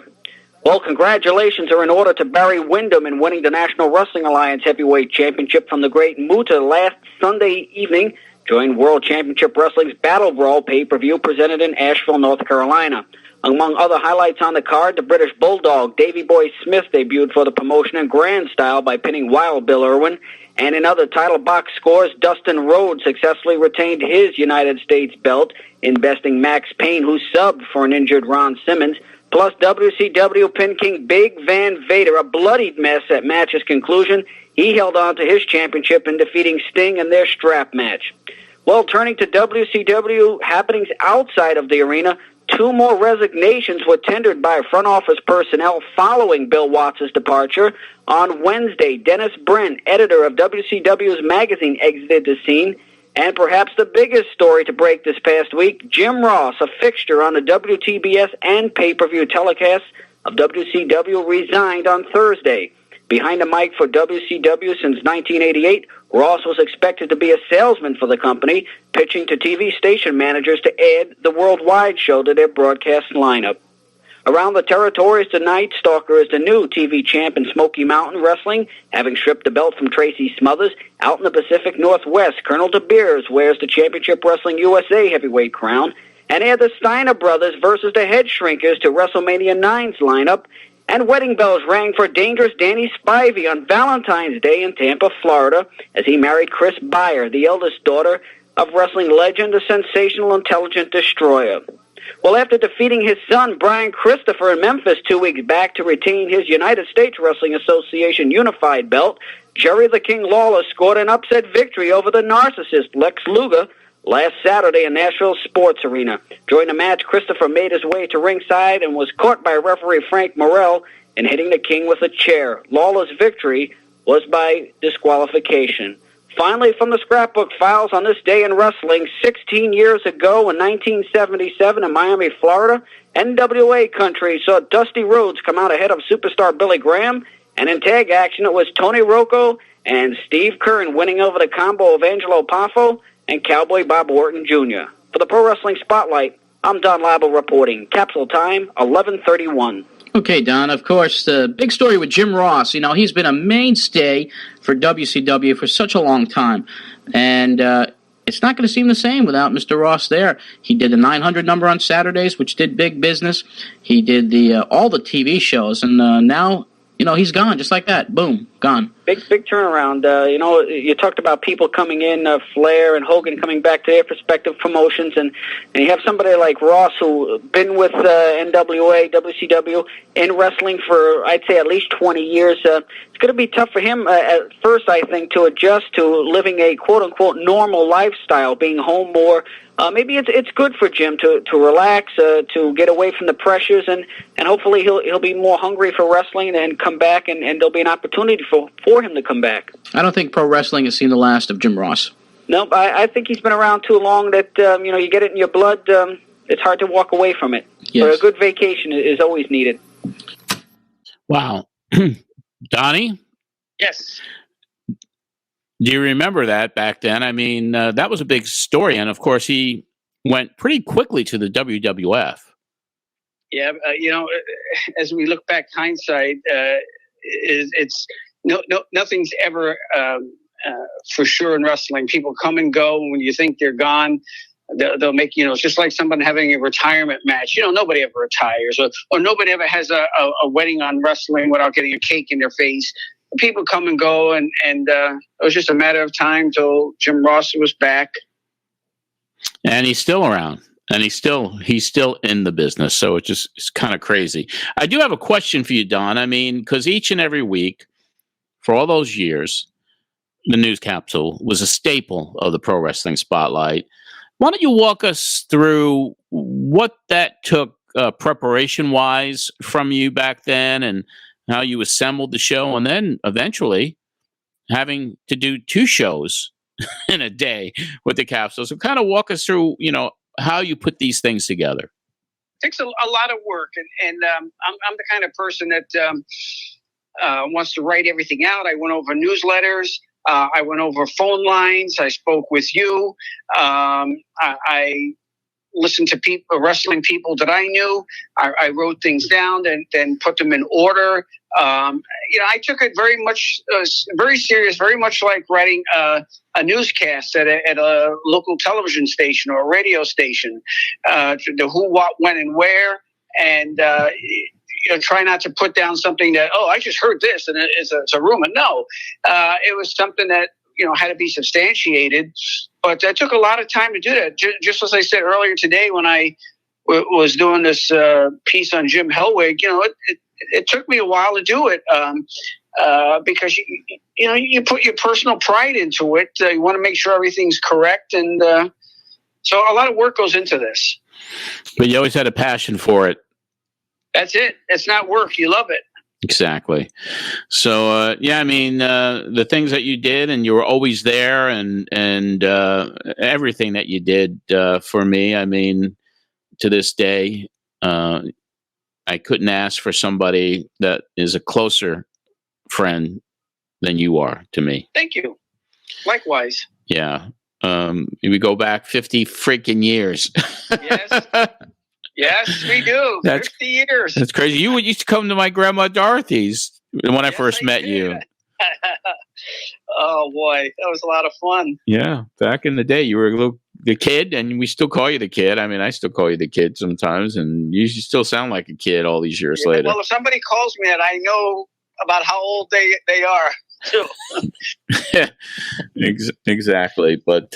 Well, congratulations are in order to Barry Windham in winning the National Wrestling Alliance Heavyweight Championship from the Great Muta last Sunday evening during World Championship Wrestling's Battle Brawl pay-per-view presented in Asheville, North Carolina. Among other highlights on the card, the British Bulldog Davey Boy Smith debuted for the promotion in grand style by pinning Wild Bill Irwin. And in other title box scores, Dustin Rhodes successfully retained his United States belt, investing Max Payne, who subbed for an injured Ron Simmons. Plus, WCW Pin King Big Van Vader, a bloodied mess at match's conclusion. He held on to his championship in defeating Sting in their strap match. Well, turning to WCW happenings outside of the arena, 2 more resignations were tendered by front office personnel following Bill Watts' departure. On Wednesday, Dennis Brent, editor of WCW's magazine, exited the scene. And perhaps the biggest story to break this past week, Jim Ross, a fixture on the WTBS and pay-per-view telecasts of WCW, resigned on Thursday. Behind the mic for WCW since 1988, Ross was expected to be a salesman for the company, pitching to TV station managers to add the worldwide show to their broadcast lineup. Around the territories tonight, Stalker is the new TV champ in Smoky Mountain Wrestling, having stripped the belt from Tracy Smothers. Out in the Pacific Northwest, Colonel De Beers wears the Championship Wrestling USA heavyweight crown. And add the Steiner brothers versus the Head Shrinkers to WrestleMania 9's lineup. And wedding bells rang for Dangerous Danny Spivey on Valentine's Day in Tampa, Florida, as he married Chris Beyer, the eldest daughter of wrestling legend, the sensational intelligent destroyer. Well, after defeating his son, Brian Christopher, in Memphis 2 weeks back to retain his United States Wrestling Association unified belt, Jerry the King Lawler scored an upset victory over the narcissist Lex Luger last Saturday in Nashville Sports Arena. During the match, Christopher made his way to ringside and was caught by referee Frank Morrell in hitting the King with a chair. Lawler's victory was by disqualification. Finally, from the scrapbook files on this day in wrestling, 16 years ago in 1977 in Miami, Florida, NWA country saw Dusty Rhodes come out ahead of superstar Billy Graham, and in tag action it was Tony Rocco and Steve Kern winning over the combo of Angelo Poffo and Cowboy Bob Orton Jr. For the Pro Wrestling Spotlight, I'm Don Laible reporting. Capsule time, 11:31. Okay, Don, of course, the big story with Jim Ross. You know, he's been a mainstay for WCW for such a long time. And it's not going to seem the same without Mr. Ross there. He did the 900 number on Saturdays, which did big business. He did all the TV shows. And now, you know, he's gone just like that. Boom, gone. Big turnaround. You know, you talked about people coming in, Flair and Hogan coming back to their respective promotions, and you have somebody like Ross who been with NWA, WCW, in wrestling for, I'd say, at least 20 years. It's going to be tough for him at first, I think, to adjust to living a quote-unquote normal lifestyle, being home more. Maybe it's good for Jim to relax, to get away from the pressures, and hopefully he'll be more hungry for wrestling and come back, and there'll be an opportunity for him to come back. I don't think pro wrestling has seen the last of Jim Ross. Nope, I think he's been around too long that, you know, you get it in your blood, it's hard to walk away from it. Yes. But a good vacation is always needed. Wow. Donnie? Yes. Do you remember that back then? I mean, that was a big story. And, of course, he went pretty quickly to the WWF. Yeah, you know, as we look back, hindsight, it's nothing's ever for sure in wrestling. People come and go. When you think they're gone, they'll make, you know, it's just like someone having a retirement match. You know, nobody ever retires, or nobody ever has a wedding on wrestling without getting a cake in their face. People come and go, and it was just a matter of time till Jim Ross was back. And he's still around, and he's still in the business. So it's kind of crazy. I do have a question for you, Don. I mean, because each and every week for all those years, the news capsule was a staple of the Pro Wrestling Spotlight. Why don't you walk us through what that took preparation-wise from you back then, and how you assembled the show, and then eventually having to do 2 shows in a day with the capsule. So kind of walk us through, you know, how you put these things together. It takes a lot of work, and I'm the kind of person that wants to write everything out. I went over newsletters. I went over phone lines. I spoke with you. I listened to wrestling people that I knew. I wrote things down and then put them in order. You know, I took it very much, very serious, very much like writing a newscast at a local television station or a radio station. The who, what, when, and where, and you know, try not to put down something that, oh, I just heard this and it's a rumor. No, it was something that, you know, had to be substantiated. But that took a lot of time to do that. Just as I said earlier today when I was doing this piece on Jim Hellwig, you know, it took me a while to do it because, you know, you put your personal pride into it. You want to make sure everything's correct. And so a lot of work goes into this. But you always had a passion for it. That's it. It's not work. You love it. Exactly. So, yeah, I mean, the things that you did, and you were always there, and everything that you did for me, I mean, to this day, I couldn't ask for somebody that is a closer friend than you are to me. Thank you. Likewise. Yeah. We go back 50 freaking years. Yes. Yes, we do. 50 years. That's crazy. You used to come to my grandma Dorothy's when I first met you. Oh, boy. That was a lot of fun. Yeah. Back in the day, you were the kid, and we still call you the kid. I mean, I still call you the kid sometimes, and you still sound like a kid all these years later. Well, if somebody calls me that, I know about how old they are. Exactly. But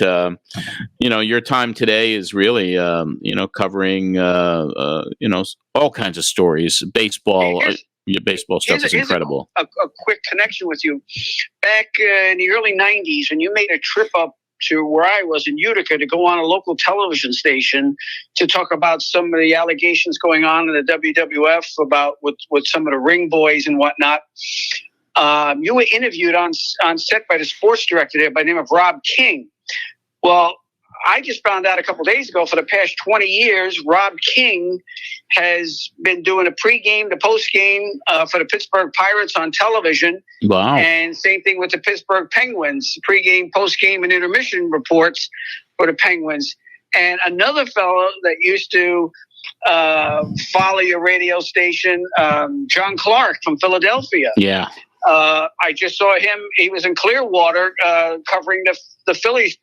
you know, your time today is really you know, covering you know, all kinds of stories. Baseball, your baseball stuff is incredible. A quick connection with you. Back in the early 90s, when you made a trip up to where I was in Utica to go on a local television station to talk about some of the allegations going on in the WWF about with some of the ring boys and whatnot. You were interviewed on set by the sports director there by the name of Rob King. Well, I just found out a couple days ago, for the past 20 years, Rob King has been doing the pregame, the postgame for the Pittsburgh Pirates on television. Wow. And same thing with the Pittsburgh Penguins, pregame, postgame, and intermission reports for the Penguins. And another fellow that used to follow your radio station, John Clark from Philadelphia. Yeah. I just saw him. He was in Clearwater covering the Phillies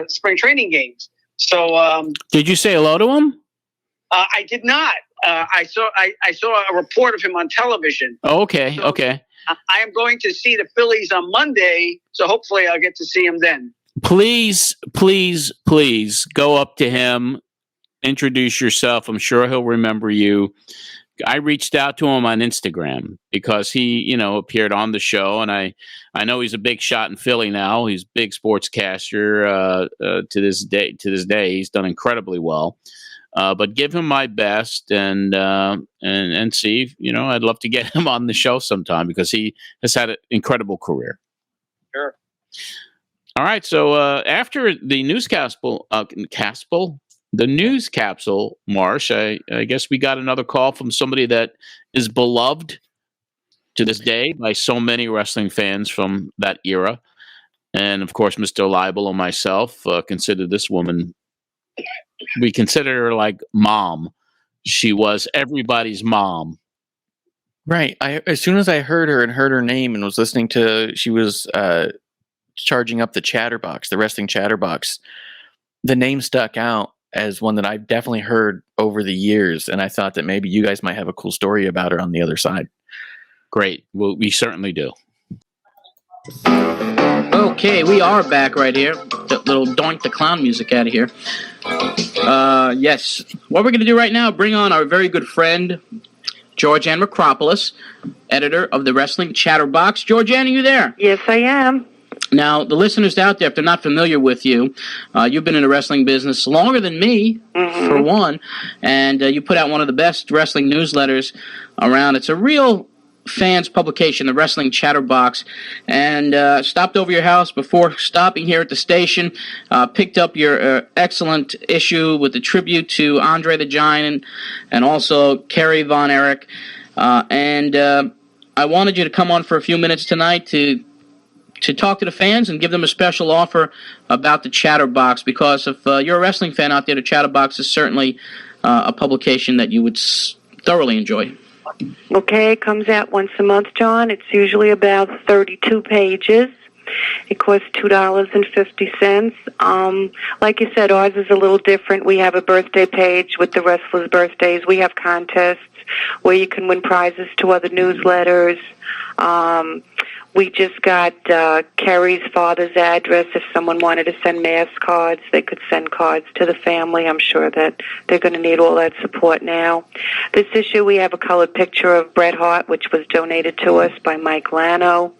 spring training games. So, did you say hello to him? I did not. I saw a report of him on television. Okay. So Okay. I am going to see the Phillies on Monday, so hopefully I'll get to see him then. Please, please, please go up to him, introduce yourself. I'm sure he'll remember you. I reached out to him on Instagram because he, appeared on the show, and I know he's a big shot in Philly now. He's a big sportscaster to this day. He's done incredibly well. But give him my best and see. I'd love to get him on the show sometime because he has had an incredible career. Sure. All right. So after the news capsule, Marsh, I guess we got another call from somebody that is beloved to this day by so many wrestling fans from that era. And of course, Mr. Laible and myself consider this woman, we consider her like mom. She was everybody's mom. Right. As soon as I heard her and heard her name and was listening to, she was charging up the Chatterbox, the wrestling Chatterbox, the name stuck out as one that I've definitely heard over the years, and I thought that maybe you guys might have a cool story about her on the other side. Great. Well, we certainly do. Okay, we are back right here. The little Doink the Clown music out of here. Yes. What we're going to do right now, bring on our very good friend, Georgianne Macropolis, editor of the Wrestling Chatterbox. Georgianne, are you there? Yes, I am. Now, the listeners out there, if they're not familiar with you, you've been in the wrestling business longer than me, for one, and you put out one of the best wrestling newsletters around. It's a real fans publication, the Wrestling Chatterbox, and stopped over your house before stopping here at the station, picked up your excellent issue with the tribute to Andre the Giant and also Kerry Von Erich, and I wanted you to come on for a few minutes tonight to talk to the fans and give them a special offer about the Chatterbox, because if you're a wrestling fan out there, the Chatterbox is certainly a publication that you would thoroughly enjoy. Okay, it comes out once a month, John. It's usually about 32 pages. It costs $2.50. Like you said, ours is a little different. We have a birthday page with the wrestlers' birthdays. We have contests where you can win prizes to other newsletters. We just got Kerry's father's address. If someone wanted to send mass cards, they could send cards to the family. I'm sure that they're going to need all that support now. This issue, we have a colored picture of Bret Hart, which was donated to us by Mike Lano.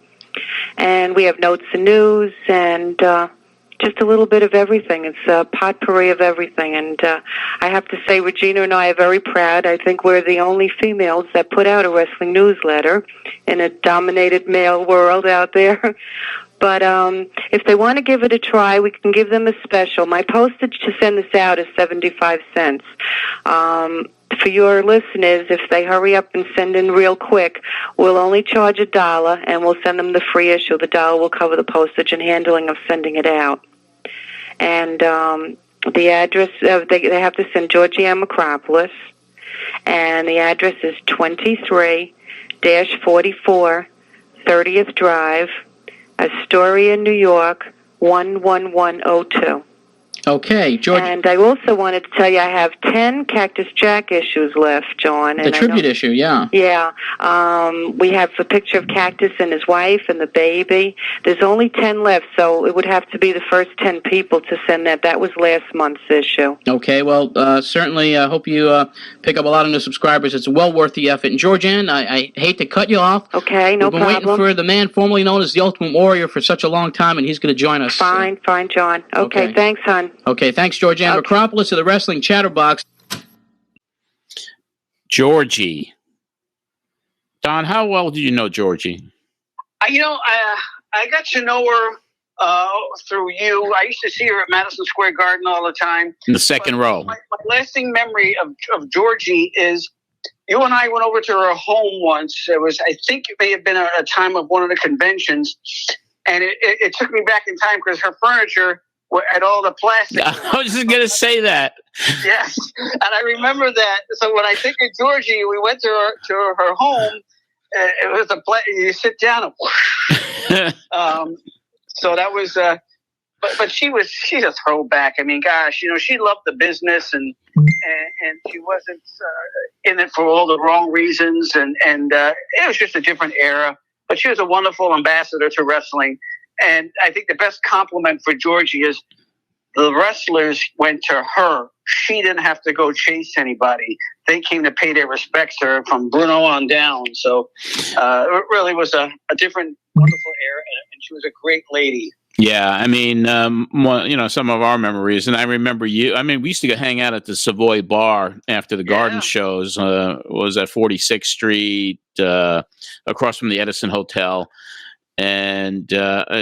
And we have notes and news and just a little bit of everything. It's a potpourri of everything. And I have to say, Regina and I are very proud. I think we're the only females that put out a wrestling newsletter in a dominated male world out there. But if they want to give it a try, we can give them a special. My postage to send this out is 75 cents. For your listeners, if they hurry up and send in real quick, we'll only charge $1, and we'll send them the free issue. The $1 will cover the postage and handling of sending it out. And the address, they have to send Georgianne Macropolis, and the address is 23-44 30th Drive, Astoria, New York, 11102. Okay, George. And I also wanted to tell you I have 10 Cactus Jack issues left, John. The tribute issue, yeah. Yeah. We have a picture of Cactus and his wife and the baby. There's only 10 left, so it would have to be the first 10 people to send that. That was last month's issue. Okay, well, certainly I hope you pick up a lot of new subscribers. It's well worth the effort. And Georgianne, I hate to cut you off. Okay, no problem. We've been waiting for the man formerly known as the Ultimate Warrior for such a long time, and he's going to join us. Fine, John. Okay, thanks, hon. Okay, thanks, Georgianne Macropolis of the Wrestling Chatterbox. Georgie. Don, how well do you know Georgie? I got to know her through you. I used to see her at Madison Square Garden all the time. In the second row. My lasting memory of Georgie is you and I went over to her home once. I think it may have been a time of one of the conventions, and it took me back in time because her furniture had all the plastic. I was just going to say that. Yes, and I remember that. So when I think of Georgie, we went to her home. It was you sit down and so that was but she's a throwback. I mean, gosh, she loved the business and she wasn't in it for all the wrong reasons and it was just a different era. But she was a wonderful ambassador to wrestling, and I think the best compliment for Georgie is the wrestlers went to her. She didn't have to go chase anybody. They came to pay their respects to her from Bruno on down. So it really was a different, wonderful era, and she was a great lady. Yeah, I mean, some of our memories, and I remember you. I mean, we used to go hang out at the Savoy bar after the Garden shows. Was at 46th Street, across from the Edison Hotel. And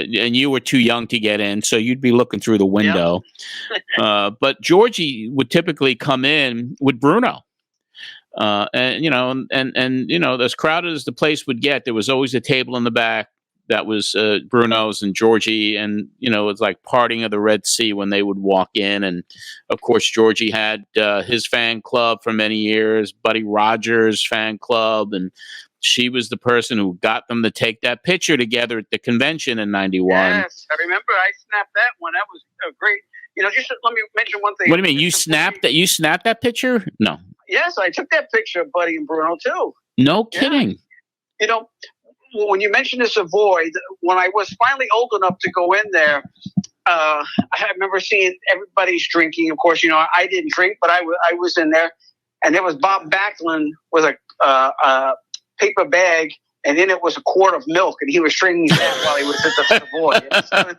you were too young to get in, so you'd be looking through the window. Yep. But Georgie would typically come in with Bruno, and as crowded as the place would get, there was always a table in the back that was Bruno's and Georgie, and it's like parting of the Red Sea when they would walk in. And of course, Georgie had his fan club for many years, Buddy Rogers fan club, and she was the person who got them to take that picture together at the convention in '91. Yes, I remember. I snapped that one. That was a great. Just let me mention one thing. What do you mean? You snapped that? You snapped that picture? No. Yes, I took that picture of Buddy and Bruno too. No kidding. Yeah. When you mentioned the Savoy, when I was finally old enough to go in there, I remember seeing everybody's drinking. Of course, I didn't drink, but I was in there, and there was Bob Backlund with a paper bag, and in it was a quart of milk, and he was drinking that while he was at the Savoy. So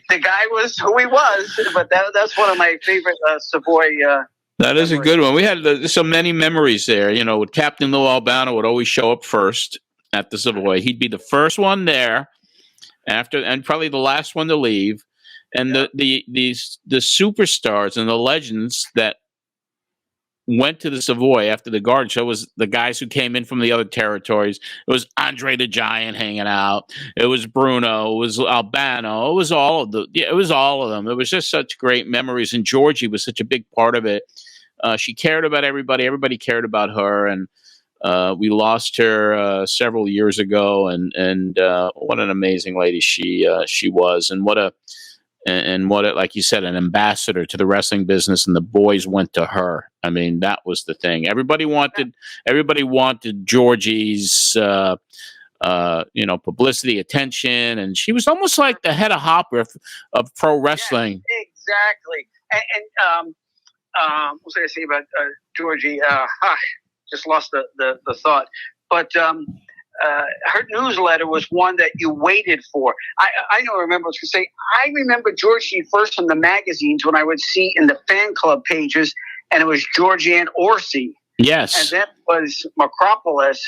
the guy was who he was, but that's one of my favorite Savoy. That is a good one. We had so many memories there. Captain Lou Albano would always show up first at the Savoy. He'd be the first one there, and probably the last one to leave. And the superstars and the legends that went to the Savoy after the Garden show was the guys who came in from the other territories. It was Andre the Giant hanging out. It was Bruno. It was Albano. It was all of them. It was just such great memories, and Georgie was such a big part of it. She cared about everybody. Everybody cared about her, and we lost her several years ago. And what an amazing lady she was, and what a like you said, an ambassador to the wrestling business, and the boys went to her. I mean, that was the thing. Everybody wanted Georgie's, publicity, attention, and she was almost like the head of hopper of pro wrestling. Yeah, exactly. And what was I going to say about Georgie? Just lost the thought. But her newsletter was one that you waited for. I don't remember what I was going to say. I remember Georgie first from the magazines when I would see in the fan club pages, and it was Georgianne Orsi. Yes. And that was Macropolis.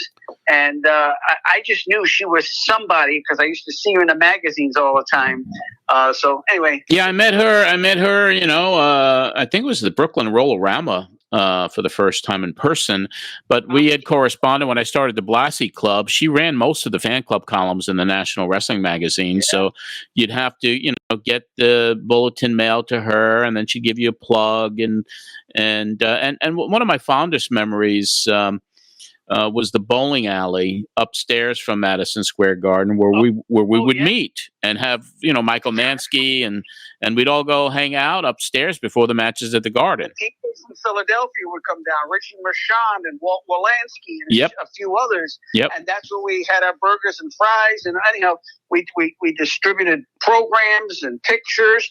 And I just knew she was somebody because I used to see her in the magazines all the time. So anyway. Yeah, I met her, I think it was the Brooklyn Roll-A-Rama for the first time in person, but we had corresponded when I started the Blassie Club. She ran most of the fan club columns in the National Wrestling Magazine, so you'd have to, get the bulletin mail to her, and then she'd give you a plug. And one of my fondest memories was the bowling alley upstairs from Madison Square Garden, where we would meet and have Michael Mansky, and we'd all go hang out upstairs before the matches at the Garden. People from Philadelphia would come down, Richie Mershon and Walt Wolansky and a few others. Yep. And that's where we had our burgers and fries. And anyhow, we distributed programs and pictures,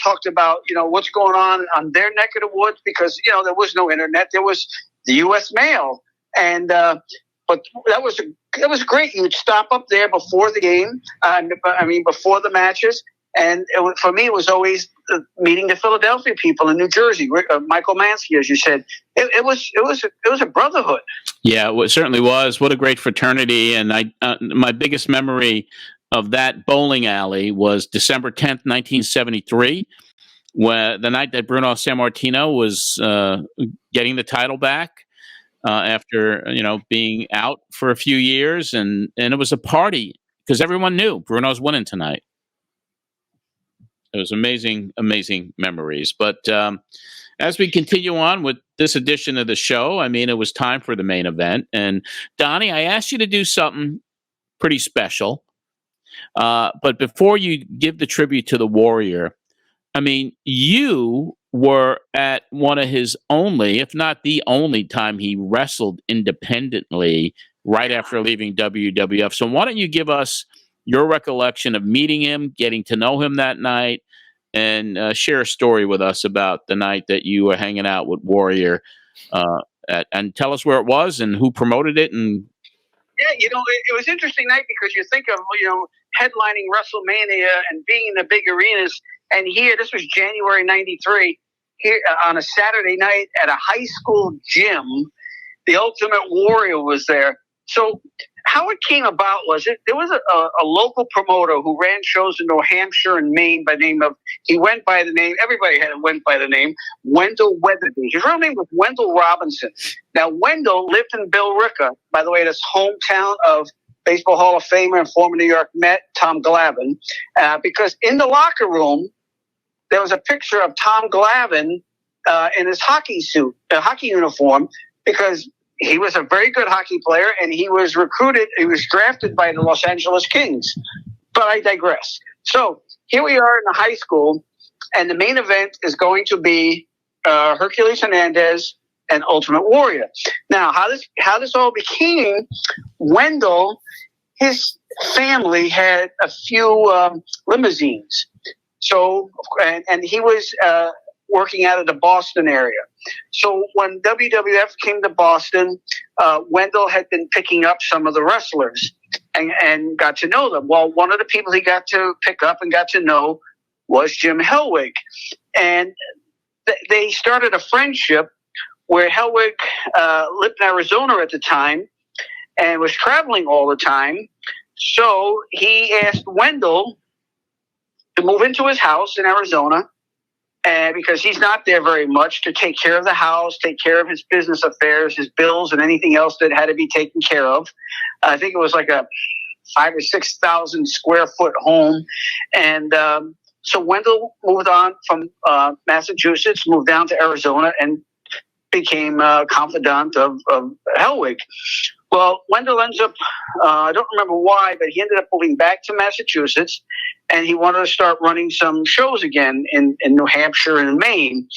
talked about what's going on their neck of the woods, because there was no internet. There was the U.S. mail. And but that was great. You'd stop up there before the game. Before the matches, And for me, it was always meeting the Philadelphia people in New Jersey. Michael Mansky, as you said, it was a brotherhood. Yeah, it certainly was. What a great fraternity! And my biggest memory of that bowling alley was December 10th, 1973, when the night that Bruno Sammartino was getting the title back after being out for a few years, and it was a party because everyone knew Bruno's winning tonight. It was amazing memories. But as we continue on with this edition of the show, I mean, it was time for the main event. And Donnie, I asked you to do something pretty special. But before you give the tribute to the Warrior, I mean, you were at one of his only, if not the only time he wrestled independently right after leaving WWF. So why don't you give us your recollection of meeting him, getting to know him that night, and share a story with us about the night that you were hanging out with Warrior, and tell us where it was and who promoted it. And yeah, it was an interesting night because you think of headlining WrestleMania and being in the big arenas, and here this was January '93 here on a Saturday night at a high school gym. The Ultimate Warrior was there. So how it came about was there was a local promoter who ran shows in New Hampshire and Maine by the name of, everybody went by the name, Wendell Weatherby. His real name was Wendell Robinson. Now, Wendell lived in Billerica, by the way, that's hometown of Baseball Hall of Famer and former New York Met, Tom Glavine, because in the locker room, there was a picture of Tom Glavine in his hockey suit, a hockey uniform, because he was a very good hockey player, and he was drafted by the Los Angeles Kings. But I digress. So here we are in the high school, and the main event is going to be Hercules Hernandez and Ultimate Warrior. Now, how this all became, Wendell, his family had a few limousines. So, and he was working out of the Boston area. So when WWF came to Boston, Wendell had been picking up some of the wrestlers and got to know them. Well, one of the people he got to pick up and got to know was Jim Hellwig. And they started a friendship where Hellwig lived in Arizona at the time and was traveling all the time. So he asked Wendell to move into his house in Arizona, because he's not there very much, to take care of the house, take care of his business affairs, his bills, and anything else that had to be taken care of. I think it was like a 5,000 or 6,000 square foot home. And so Wendell moved on from Massachusetts, moved down to Arizona, and became a confidant of Hellwig. Well, Wendell ends up, I don't remember why, but he ended up moving back to Massachusetts, and he wanted to start running some shows again in New Hampshire and Maine.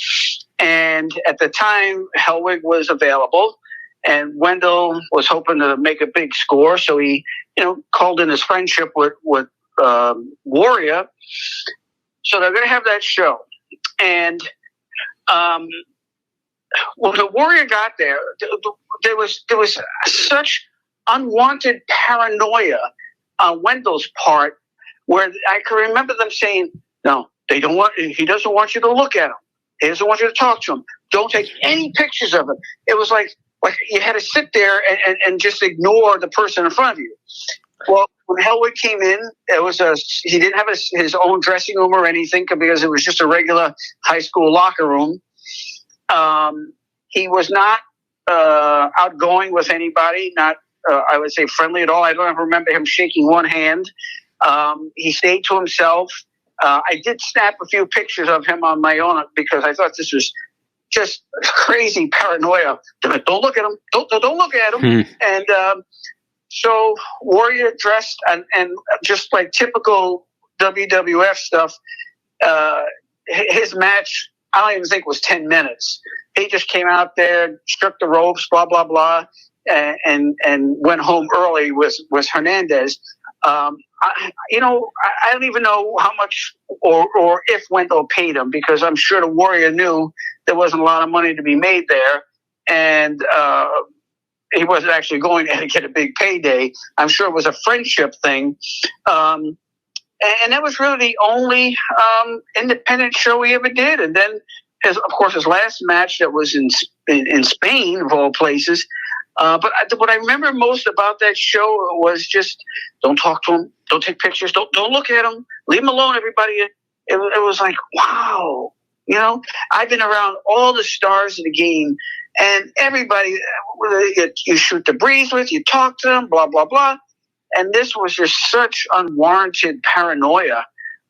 And at the time, Hellwig was available, and Wendell was hoping to make a big score, so he, called in his friendship with Warrior. So they're going to have that show. And when the Warrior got there, there was such unwanted paranoia on Wendell's part, where I can remember them saying, "No, he doesn't want you to look at him. He doesn't want you to talk to him. Don't take any pictures of him." It was like you had to sit there and just ignore the person in front of you. Well, when Hellwig came in, he didn't have his own dressing room or anything, because it was just a regular high school locker room. He was not outgoing with anybody, not I would say friendly at all. I don't remember him shaking one hand. He stayed to himself. I did snap a few pictures of him on my own because I thought this was just crazy paranoia. Don't look at him. Don't look at him. And so Warrior dressed and just like typical WWF stuff. His match, I don't even think it was 10 minutes. He just came out there, struck the ropes, blah blah blah, and went home early with Hernandez. I don't even know how much or if Wendell paid him, because I'm sure the Warrior knew there wasn't a lot of money to be made there, and he wasn't actually going to get a big payday. I'm sure it was a friendship thing. and that was really the only independent show he ever did. And then, of course, his last match that was in Spain, of all places. But what I remember most about that show was just don't talk to him, don't take pictures, don't look at him, leave him alone, everybody. It was like, wow, I've been around all the stars of the game, and everybody you shoot the breeze with, you talk to them, blah blah blah, and this was just such unwarranted paranoia.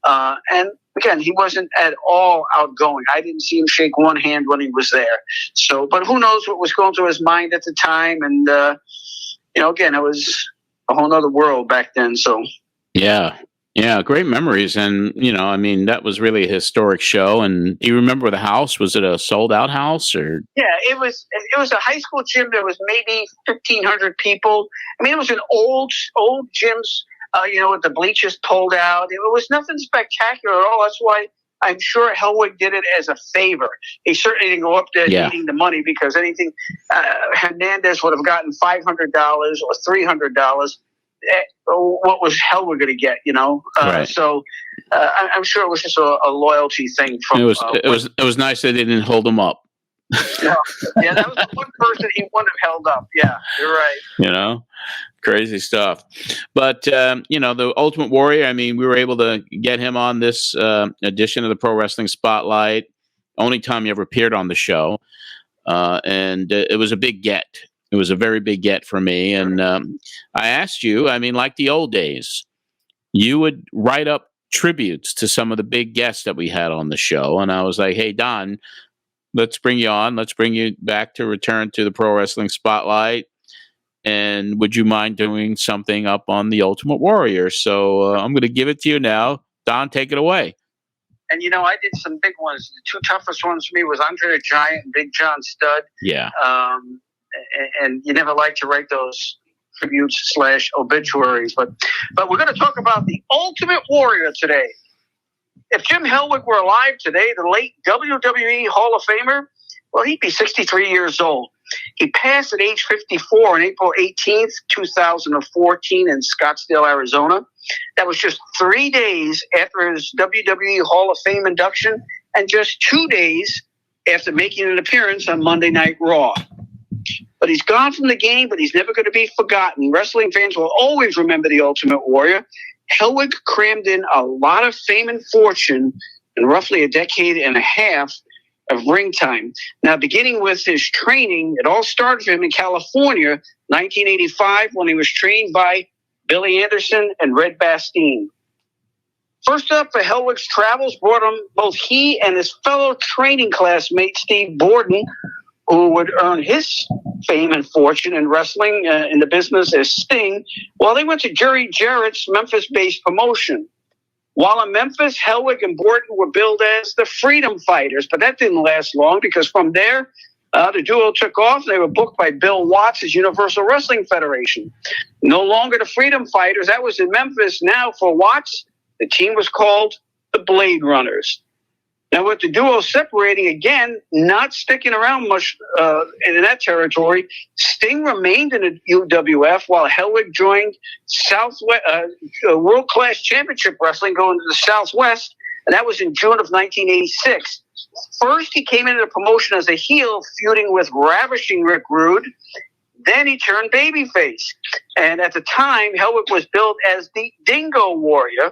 And again, he wasn't at all outgoing. I didn't see him shake one hand when he was there. So, but who knows what was going through his mind at the time? And again, it was a whole other world back then. So, yeah, great memories. And that was really a historic show. And do you remember the house? Was it a sold out house or? Yeah, it was a high school gym. There was maybe 1,500 people. I mean, it was an old gym's. With the bleachers pulled out. It was nothing spectacular at all. That's why I'm sure Hellwig did it as a favor. He certainly didn't go up there needing the money, because anything Hernandez would have gotten $500 or $300. What was Hellwig going to get? Right. So I'm sure it was just a loyalty thing. From it was nice that they didn't hold him up. Yeah, that was the one person he wouldn't have held up. Yeah, you're right. Crazy stuff. But, the Ultimate Warrior, we were able to get him on this edition of the Pro Wrestling Spotlight. Only time he ever appeared on the show. And it was a big get. It was a very big get for me. And I asked you, like the old days, you would write up tributes to some of the big guests that we had on the show. And I was like, hey, Don, let's bring you on. Let's bring you back to return to the Pro Wrestling Spotlight. And would you mind doing something up on the Ultimate Warrior? So I'm going to give it to you now. Don, take it away. And, I did some big ones. The two toughest ones for me was Andre the Giant and Big John Studd. Yeah. And you never like to write those tributes / obituaries. But we're going to talk about the Ultimate Warrior today. If Jim Hellwig were alive today, the late WWE Hall of Famer, well, he'd be 63 years old. He passed at age 54 on April 18th, 2014 in Scottsdale, Arizona. That was just 3 days after his WWE Hall of Fame induction and just 2 days after making an appearance on Monday Night Raw. But he's gone from the game, but he's never going to be forgotten. Wrestling fans will always remember the Ultimate Warrior. Hellwig crammed in a lot of fame and fortune in roughly a decade and a half of ring time. Now, beginning with his training, it all started for him in California, 1985, when he was trained by Billy Anderson and Red Bastien. First up for Hellwig's travels brought him both he and his fellow training classmate, Steve Borden, who would earn his fame and fortune in wrestling in the business as Sting, while they went to Jerry Jarrett's Memphis-based promotion. While in Memphis, Hellwig and Borden were billed as the Freedom Fighters, but that didn't last long, because from there, the duo took off. They were booked by Bill Watts' Universal Wrestling Federation. No longer the Freedom Fighters. That was in Memphis. Now, for Watts, the team was called the Blade Runners. Now, with the duo separating again, not sticking around much in that territory, Sting remained in the UWF while Hellwig joined Southwest World Class Championship Wrestling, going to the Southwest, and that was in June of 1986. First, he came into the promotion as a heel, feuding with Ravishing Rick Rude. Then he turned babyface. And at the time, Hellwig was billed as the Dingo Warrior.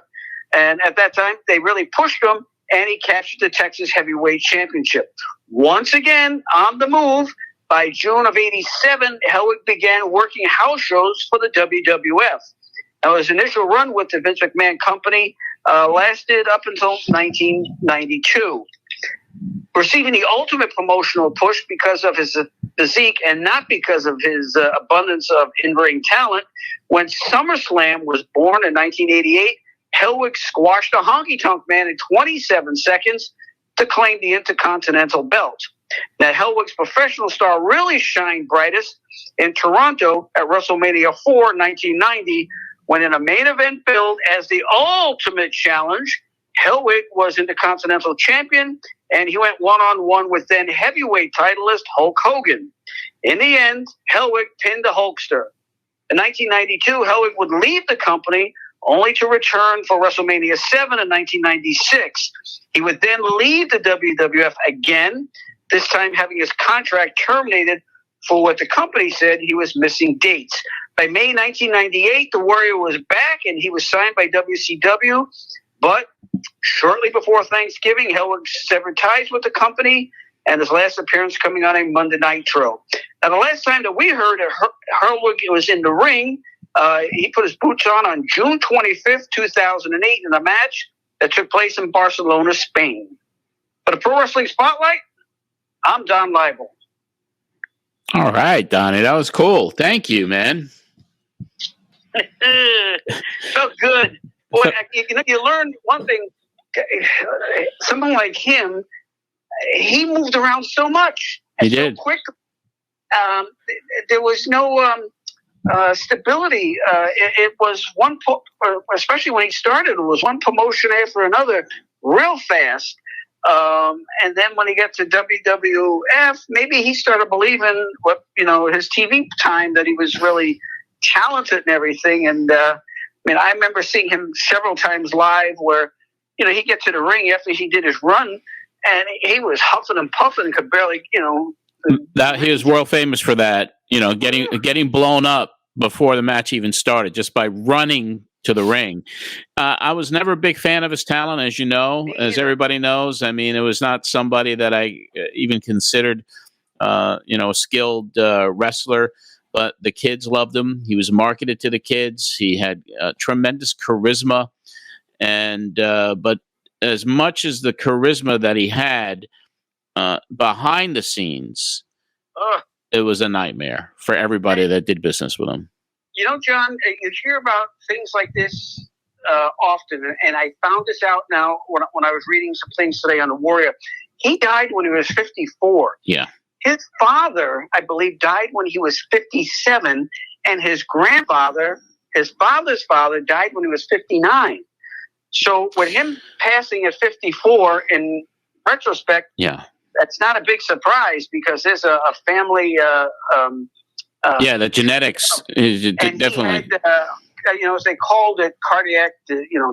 And at that time, they really pushed him, and he captured the Texas Heavyweight Championship. Once again, on the move, by June of 87, Hellwig began working house shows for the WWF. Now, his initial run with the Vince McMahon Company lasted up until 1992. Receiving the ultimate promotional push because of his physique and not because of his abundance of in-ring talent, when SummerSlam was born in 1988, Hellwig squashed a honky-tonk man in 27 seconds to claim the Intercontinental belt. Now, Hellwig's professional star really shined brightest in Toronto at WrestleMania 4, 1990, when in a main event billed as the Ultimate Challenge, Hellwig was Intercontinental Champion, and he went one-on-one with then heavyweight titleist Hulk Hogan. In the end, Hellwig pinned the Hulkster. In 1992, Hellwig would leave the company, only to return for WrestleMania 7 in 1996. He would then leave the WWF again, this time having his contract terminated for what the company said he was missing dates. By May 1998, the Warrior was back and he was signed by WCW, but shortly before Thanksgiving, Hellwig severed ties with the company, and his last appearance coming on a Monday Nitro. Now, the last time that we heard of Hellwig was in the ring, he put his boots on June 25th, 2008, in a match that took place in Barcelona, Spain. For the Pro Wrestling Spotlight, I'm Don Laible. All right, Donnie, that was cool. Thank you, man. So good. Boy, you learn one thing. Someone like him, he moved around so much. He did. So quick. There was no stability. It was especially when he started, it was one promotion after another real fast. And then when he got to WWF, maybe he started believing his TV time, that he was really talented and everything. And I remember seeing him several times live where, he'd get to the ring after he did his run and he was huffing and puffing and could barely, that he was world famous for that, getting blown up before the match even started just by running to the ring. I was never a big fan of his talent, as you know, as everybody knows. I mean, it was not somebody that I even considered, a skilled wrestler, but the kids loved him. He was marketed to the kids. He had tremendous charisma. And, but as much as the charisma that he had behind the scenes, it was a nightmare for everybody that did business with him. John, you hear about things like this often, and I found this out now when I was reading some things today on the Warrior. He died when he was 54. Yeah. His father, I believe, died when he was 57, and his grandfather, his father's father, died when he was 59. So with him passing at 54, in retrospect, that's not a big surprise because there's a family. The genetics is definitely. As they called it, cardiac,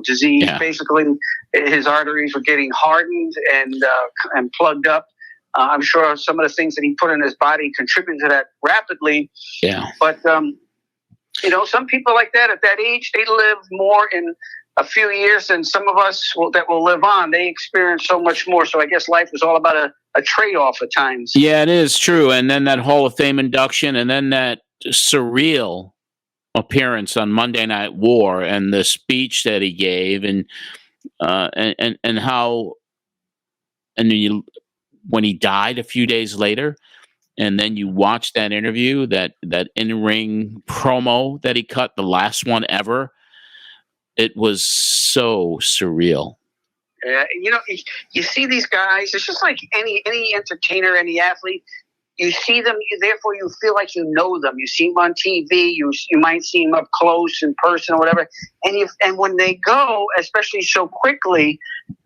disease. Yeah. Basically, his arteries were getting hardened and plugged up. I'm sure some of the things that he put in his body contributed to that rapidly. Yeah. But some people like that at that age, they live more in a few years than some of us that will live on. They experience so much more. So I guess life is all about a trade-off at times. Yeah, it is true. And then that Hall of Fame induction, and then that surreal appearance on Monday Night War, and the speech that he gave, and how, and when he died a few days later, and then you watch that interview, that in-ring promo that he cut, the last one ever. It was so surreal. You see these guys. It's just like any entertainer, any athlete. You see them, therefore you feel like you know them. You see them on TV. You might see them up close in person or whatever. And when they go, especially so quickly,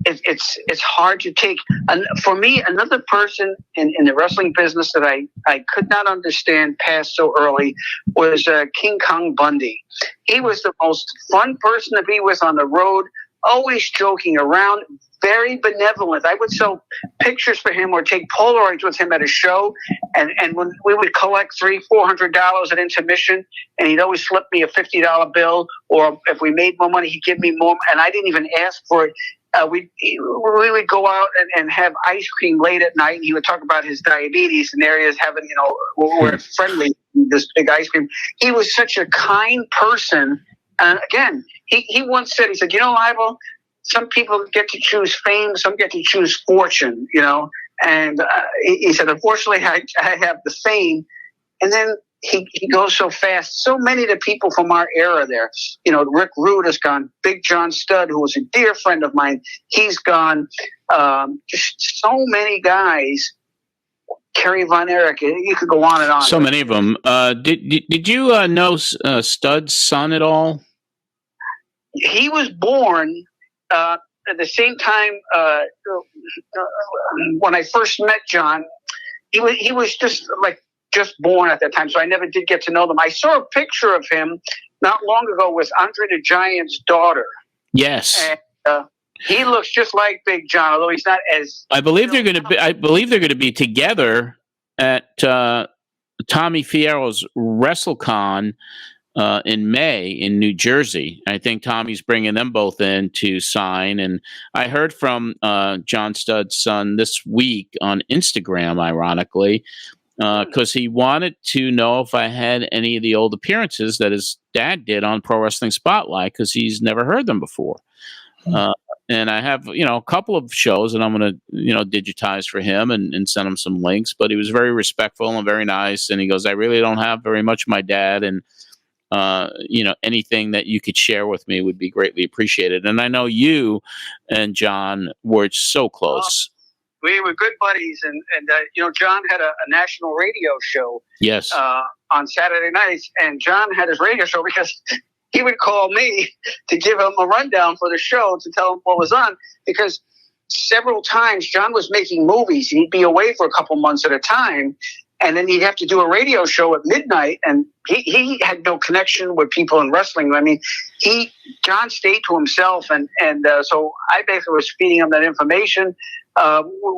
it's hard to take. And for me, another person in the wrestling business that I could not understand passed so early was King Kong Bundy. He was the most fun person to be with on the road, always joking around, very benevolent. I would sell pictures for him or take Polaroids with him at a show. And when we would collect $300-400 at intermission, and he'd always slip me a $50 bill, or if we made more money, he'd give me more. And I didn't even ask for it. We would go out and have ice cream late at night, and he would talk about his diabetes and areas having, we're friendly, this big ice cream. He was such a kind person. And again, he once said, he said, Laible, some people get to choose fame, some get to choose fortune, And he said, unfortunately, I have the fame. And then he goes so fast. So many of the people from our era there, Rick Rude has gone. Big John Studd, who was a dear friend of mine, he's gone. Just so many guys. Kerry Von Erich, you could go on and on. So many of them. Did you know Studd's son at all? He was born at the same time when I first met John. He was just like just born at that time, so I never did get to know them. I saw a picture of him not long ago with Andre the Giant's daughter. Yes. And he looks just like Big John, although he's not as. I believe they're going to be together at Tommy Fierro's WrestleCon in May in New Jersey. I think Tommy's bringing them both in to sign. And I heard from John Studd's son this week on Instagram, ironically, because he wanted to know if I had any of the old appearances that his dad did on Pro Wrestling Spotlight, because he's never heard them before. And I have, a couple of shows that I'm going to, digitize for him and send him some links. But he was very respectful and very nice. And he goes, I really don't have very much of my dad. And, anything that you could share with me would be greatly appreciated. And I know you and John were so close. We were good buddies. And John had a national radio show. Yes. On Saturday nights. And John had his radio show because he would call me to give him a rundown for the show, to tell him what was on, because several times John was making movies. He'd be away for a couple months at a time, and then he'd have to do a radio show at midnight, and he had no connection with people in wrestling. I mean, John stayed to himself, and so I basically was feeding him that information.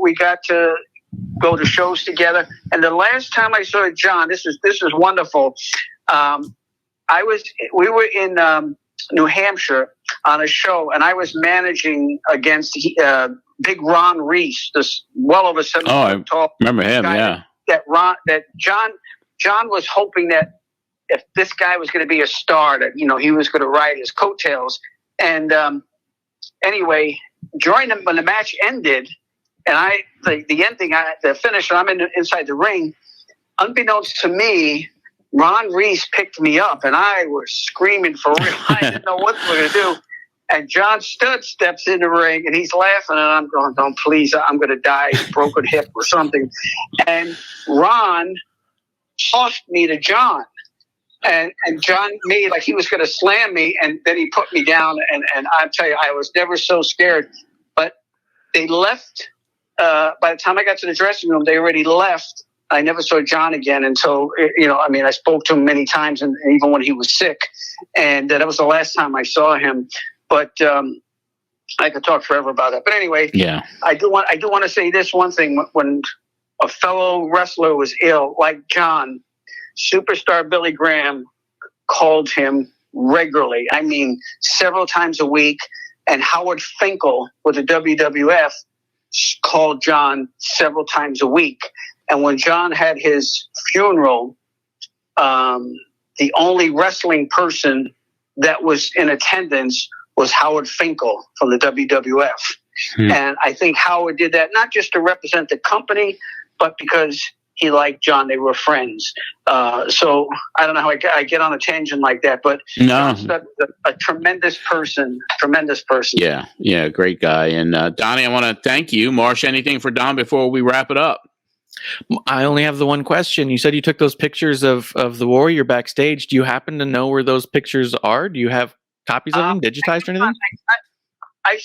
We got to go to shows together, and the last time I saw John, this is wonderful. We were in New Hampshire on a show, and I was managing against Big Ron Reese, this well over 7 foot tall. Remember him? Yeah. That John was hoping that if this guy was going to be a star, that he was going to ride his coattails. And anyway, when the match ended, and the ending, the finish, I'm inside the ring. Unbeknownst to me, Ron Reese picked me up, and I was screaming for real. I didn't know what we were going to do. And John Studd steps in the ring, and he's laughing, and I'm going, "Don't, please, I'm going to die, broken hip or something." And Ron tossed me to John, and John made like he was going to slam me, and then he put me down. And I tell you, I was never so scared. But they left. By the time I got to the dressing room, they already left. I never saw John again until, I spoke to him many times, and even when he was sick. And that was the last time I saw him. But I could talk forever about that. But anyway, yeah, I do want to say this one thing. When a fellow wrestler was ill, like John, superstar Billy Graham called him regularly. I mean, several times a week. And Howard Finkel with the WWF called John several times a week. And when John had his funeral, the only wrestling person that was in attendance was Howard Finkel from the WWF. And I think Howard did that not just to represent the company, but because he liked John. They were friends. So I don't know how I get on a tangent like that, but no, John's a tremendous person. Yeah, great guy. And Donnie, I want to thank you. Marsh, anything for Don before we wrap it up? I only have the one question. You said you took those pictures of the Warrior backstage. Do you happen to know where those pictures are? Do you have copies of them digitized or anything? I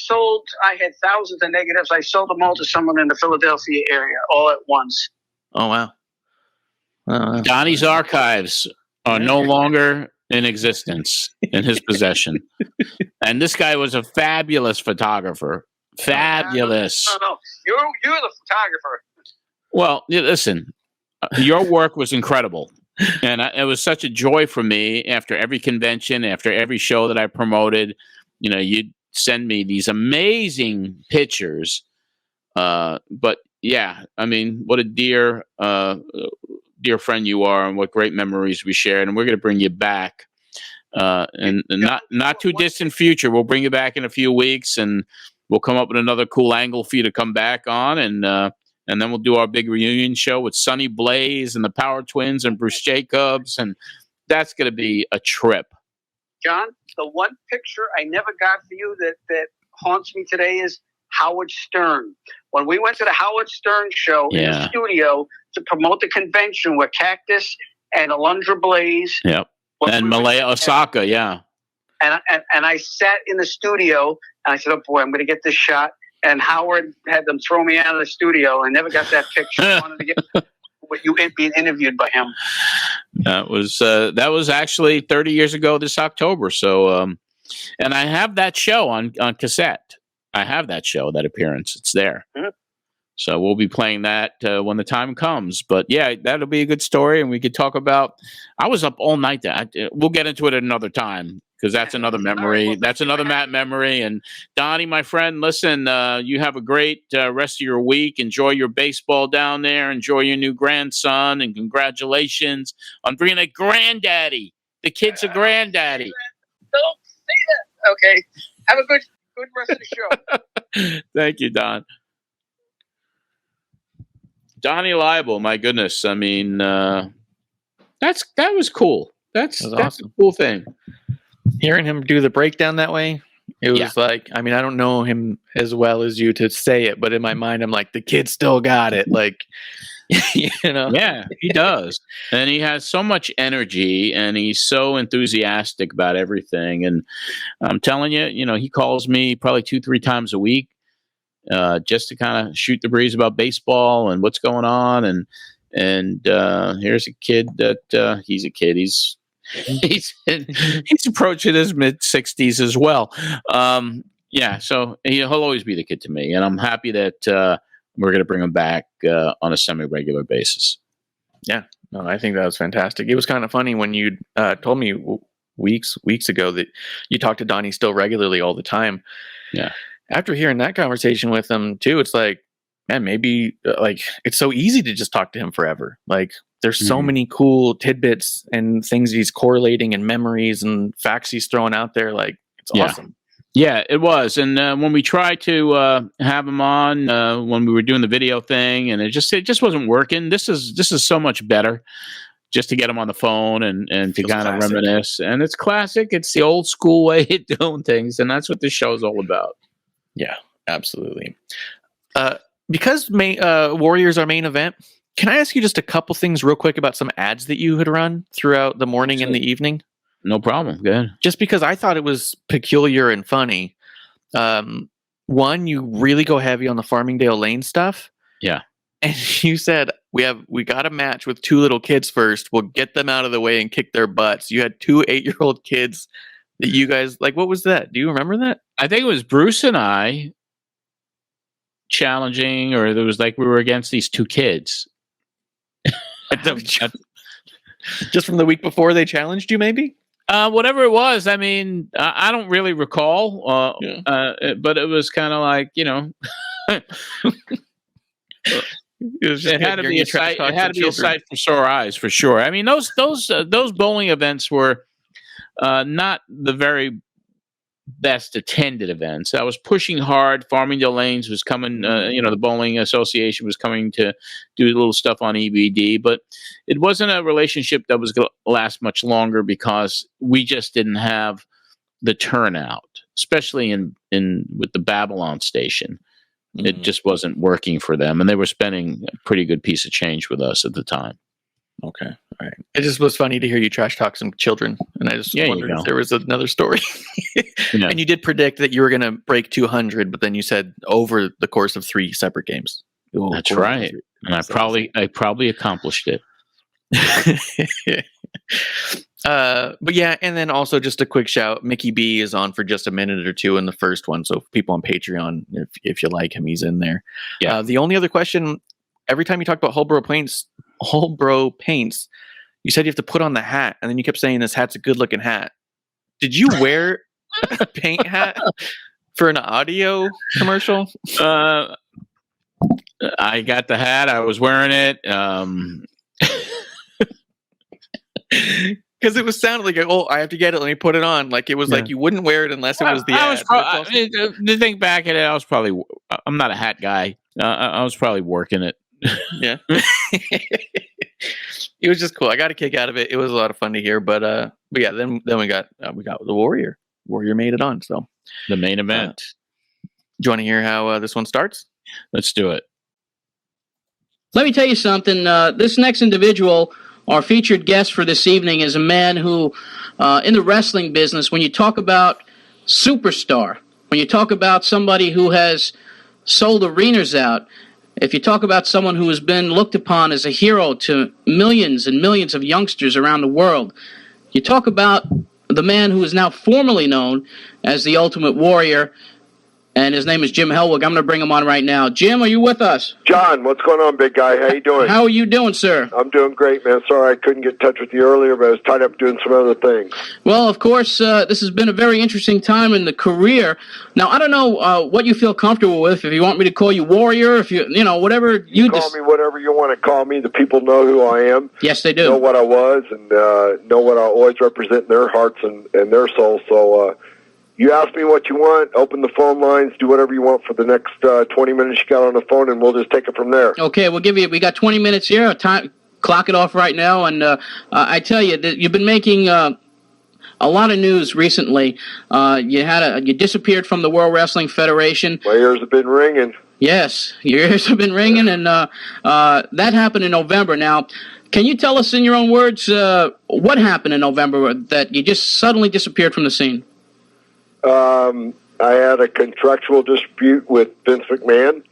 had thousands of negatives. I sold them all to someone in the Philadelphia area all at once. Oh, wow. Donnie's archives are no longer in existence in his possession. And this guy was a fabulous photographer. Fabulous. No. You're the photographer. Well, listen, your work was incredible. And it was such a joy for me after every convention, after every show that I promoted. You'd send me these amazing pictures. But yeah, I mean, what a dear friend you are, and what great memories we shared. And we're going to bring you back. And not too distant future. We'll bring you back in a few weeks, and we'll come up with another cool angle for you to come back on. And then we'll do our big reunion show with Sonny Blaze and the Power Twins and Bruce Jacobs. And that's going to be a trip. John, the one picture I never got for you that haunts me today is Howard Stern. When we went to the Howard Stern show in the studio to promote the convention with Cactus and Alundra Blaze. Yep. And Malaya Osaka, yeah. And I sat in the studio, and I said, oh, boy, I'm going to get this shot. And Howard had them throw me out of the studio. I never got that picture. I wanted to get you being interviewed by him. That was actually 30 years ago this October. So, and I have that show on cassette. I have that show, that appearance. It's there. Mm-hmm. So we'll be playing that when the time comes. But yeah, that'll be a good story, and we could talk about. I was up all night. We'll get into it at another time because that's another memory. Right, that's another Matt memory. And Donnie, my friend, listen. You have a great rest of your week. Enjoy your baseball down there. Enjoy your new grandson, and congratulations on being a granddaddy. The kid's a granddaddy. Don't say that. Okay. Have a good rest of the show. Thank you, Don. Donnie Libel, my goodness. I mean, that was cool. That's awesome. A cool thing. Hearing him do the breakdown that way, it was like, I mean, I don't know him as well as you to say it, but in my mind, I'm like, the kid still got it. Like, you know? Yeah, he does. And he has so much energy, and he's so enthusiastic about everything. And I'm telling you, he calls me probably 2-3 times a week. Just to kind of shoot the breeze about baseball and what's going on, and here's a kid that he's a kid. He's approaching his mid-60s as well. So he'll always be the kid to me, and I'm happy that we're going to bring him back on a semi-regular basis. Yeah, no, I think that was fantastic. It was kind of funny when you told me weeks ago that you talk to Donnie still regularly all the time. Yeah. After hearing that conversation with him too, it's like, man, maybe like it's so easy to just talk to him forever. Like there's so many cool tidbits and things he's correlating and memories and facts he's throwing out there. Like it's awesome. Yeah, it was. And when we tried to have him on when we were doing the video thing, and it just wasn't working. This is so much better. Just to get him on the phone and to kind of reminisce. And it's classic. It's the old school way of doing things, and that's what this show is all about. Yeah, absolutely. Because Warriors are main event, can I ask you just a couple things real quick about some ads that you had run throughout the morning and the evening? No problem. Go ahead. Just because I thought it was peculiar and funny. One, you really go heavy on the Farmingdale Lane stuff. Yeah. And you said, we got a match with 2 little kids first. We'll get them out of the way and kick their butts. You had 2 8-year-old kids that you guys, like, what was that? Do you remember that? I think it was Bruce and I challenging, or there was like we were against these 2 kids. Just from the week before they challenged you, maybe? Whatever it was. I mean, I don't really recall, but it was kind of like, it had to be a sight. It had to be a sight for sore eyes, for sure. I mean, those bowling events were not the very best attended events. I was pushing hard. Farmingdale Lanes was coming. The Bowling Association was coming to do a little stuff on EVD, but it wasn't a relationship that was going to last much longer because we just didn't have the turnout, especially in with the Babylon station. It just wasn't working for them, and they were spending a pretty good piece of change with us at the time. Okay. All right. It just was funny to hear you trash talk some children, and I just wondered if there was another story. And you did predict that you were going to break 200, but then you said over the course of 3 separate games. That's right. And I probably accomplished it. But yeah, and then also just a quick shout. Mickey B is on for just a minute or 2 in the first one. So people on Patreon, if you like him, he's in there. Yeah. The only other question, every time you talk about Holbro paints, you said you have to put on the hat, and then you kept saying this hat's a good looking hat. Did you wear a paint hat for an audio commercial? I got the hat. I was wearing it. Because it was sounding like, I have to get it. Let me put it on. Like it was like you wouldn't wear it unless it was the ad. To think back at it, I'm not a hat guy. I was probably working it. Yeah. It was just cool. I got a kick out of it. It was a lot of fun to hear. But yeah, then we got the Warrior. Warrior made it on. So the main event. Do you want to hear how this one starts? Let's do it. Let me tell you something. This next individual, our featured guest for this evening, is a man who, in the wrestling business, when you talk about superstar, when you talk about somebody who has sold arenas out, if you talk about someone who has been looked upon as a hero to millions and millions of youngsters around the world, you talk about the man who is now formally known as the Ultimate Warrior, and his name is Jim Hellwig. I'm going to bring him on right now. Jim, are you with us? John, what's going on, big guy? How you doing? How are you doing, sir? I'm doing great, man. Sorry I couldn't get in touch with you earlier, but I was tied up doing some other things. Well, of course, this has been a very interesting time in the career. Now, I don't know what you feel comfortable with. If you want me to call you Warrior, if you know, whatever you call me whatever you want to call me. The people know who I am. Yes, they do. Know what I was and know what I always represent in their hearts and their souls. So, you ask me what you want, open the phone lines, do whatever you want for the next 20 minutes you got on the phone, and we'll just take it from there. Okay, we got 20 minutes here. Time, clock it off right now. And I tell you, that you've been making a lot of news recently. You disappeared from the World Wrestling Federation. My ears have been ringing. Yes, your ears have been ringing, and that happened in November. Now, can you tell us in your own words what happened in November that you just suddenly disappeared from the scene? I had a contractual dispute with Vince McMahon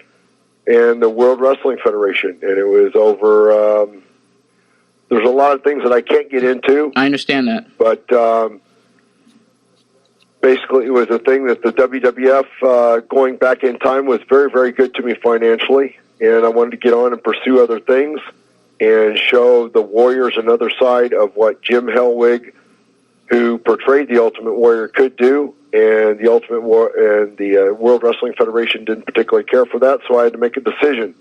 and the World Wrestling Federation, and it was over, there's a lot of things that I can't get into. I understand that. But basically it was a thing that the WWF, going back in time, was very, very good to me financially, and I wanted to get on and pursue other things and show the Warriors another side of what Jim Hellwig, who portrayed the Ultimate Warrior, could do. And the the World Wrestling Federation didn't particularly care for that, so I had to make a decision.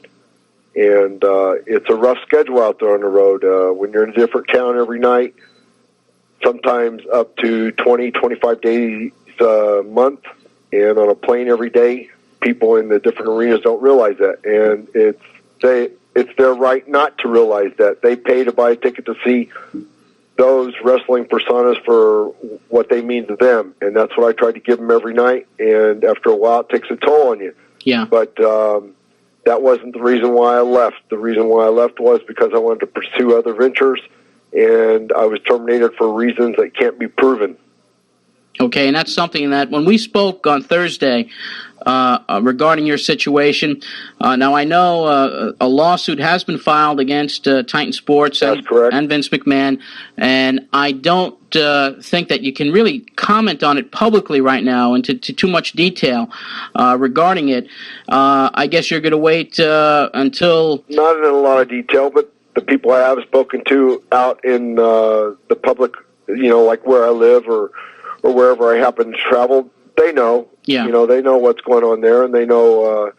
And it's a rough schedule out there on the road. When you're in a different town every night, sometimes up to 20, 25 days a month, and on a plane every day, people in the different arenas don't realize that. And it's their right not to realize that. They pay to buy a ticket to see those wrestling personas for what they mean to them, and that's what I try to give them every night, and after a while it takes a toll on you. Yeah. But that wasn't the reason why I left. The reason why I left was because I wanted to pursue other ventures, and I was terminated for reasons that can't be proven. Okay, and that's something that when we spoke on Thursday regarding your situation, now I know a lawsuit has been filed against Titan Sports and Vince McMahon, and I don't think that you can really comment on it publicly right now into too much detail regarding it. I guess you're going to wait until... Not in a lot of detail, but the people I have spoken to out in the public, like where I live or wherever I happen to travel, they know. Yeah. They know what's going on there, and they know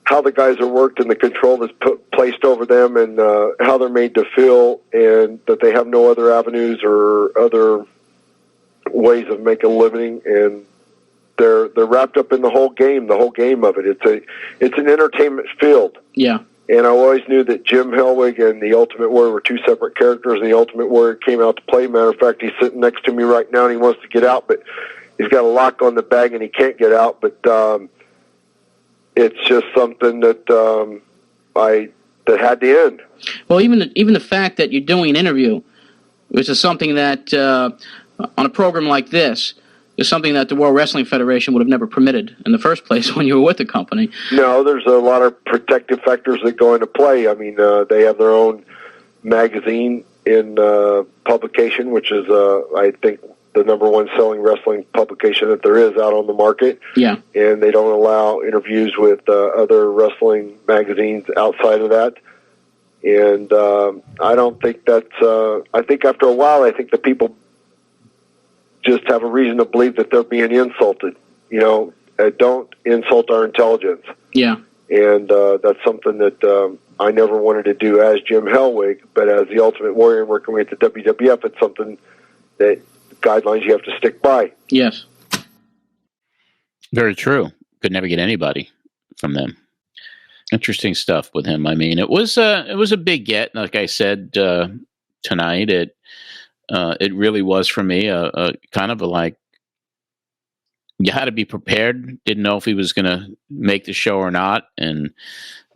how the guys are worked and the control that's placed over them, and how they're made to feel, and that they have no other avenues or other ways of making a living, and they're wrapped up in the whole game of it. It's an entertainment field. Yeah. And I always knew that Jim Hellwig and the Ultimate Warrior were two separate characters, and the Ultimate Warrior came out to play. Matter of fact, he's sitting next to me right now, and he wants to get out, but he's got a lock on the bag, and he can't get out. But it's just something that that had to end. Well, even the fact that you're doing an interview, which is something that on a program like this, is something that the World Wrestling Federation would have never permitted in the first place when you were with the company. No, there's a lot of protective factors that go into play. I mean, they have their own magazine in publication, which is, I think, the number one selling wrestling publication that there is out on the market. Yeah. And they don't allow interviews with other wrestling magazines outside of that. And I don't think that's... I think after a while, I think the people just have a reason to believe that they're being insulted. Don't insult our intelligence. Yeah. And that's something that I never wanted to do as Jim Hellwig, but as the Ultimate Warrior working with the WWF, it's something that guidelines you have to stick by. Yes. Very true. Could never get anybody from them. Interesting stuff with him. I mean, it was a big get. Like I said tonight, it really was for me a kind of a like, you had to be prepared. Didn't know if he was going to make the show or not, and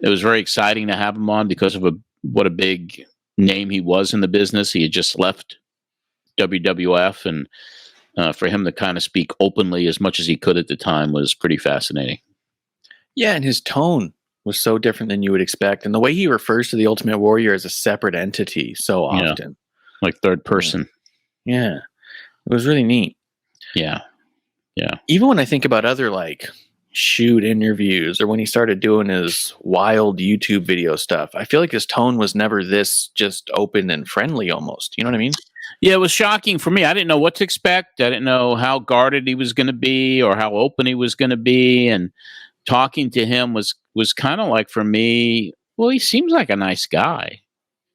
it was very exciting to have him on because of what a big name he was in the business. He had just left WWF, and for him to kind of speak openly as much as he could at the time was pretty fascinating. Yeah, and his tone was so different than you would expect. And the way he refers to the Ultimate Warrior as a separate entity so Yeah. often. Like third person. Yeah. It was really neat. Yeah. Yeah. Even when I think about other like shoot interviews or when he started doing his wild YouTube video stuff, I feel like his tone was never this just open and friendly almost. You know what I mean? Yeah, it was shocking for me. I didn't know what to expect. I didn't know how guarded he was going to be or how open he was going to be. And talking to him was kind of like, for me, well, he seems like a nice guy.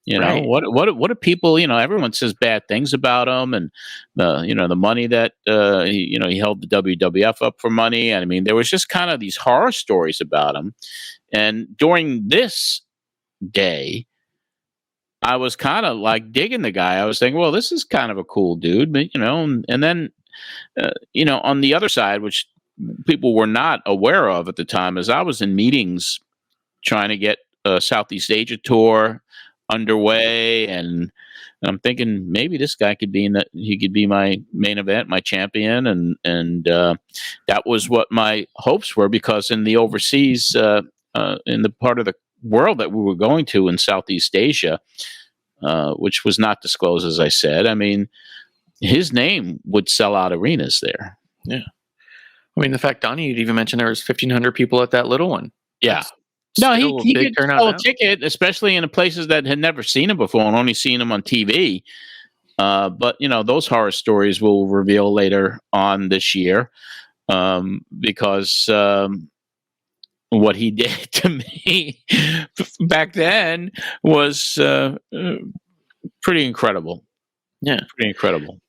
You know, Right. what do people, you know, everyone says bad things about him, and the money that he held the WWF up for money. And I mean, there was just kind of these horror stories about him. And during this day, I was kind of like digging the guy. I was thinking, well, this is kind of a cool dude, but and then on the other side, which people were not aware of at the time, is I was in meetings trying to get a Southeast Asia tour underway, and I'm thinking maybe this guy could be he could be my main event, my champion, and that was what my hopes were, because in the overseas, in the part of the world that we were going to in Southeast Asia, which was not disclosed, as I said, I mean, his name would sell out arenas there. Yeah. I mean, the fact Donnie even mentioned there was 1,500 people at that little one. Yeah. No, he could sell a ticket, especially in the places that had never seen him before and only seen him on TV. But, those horror stories we'll reveal later on this year, because what he did to me back then was pretty incredible. Yeah. Pretty incredible.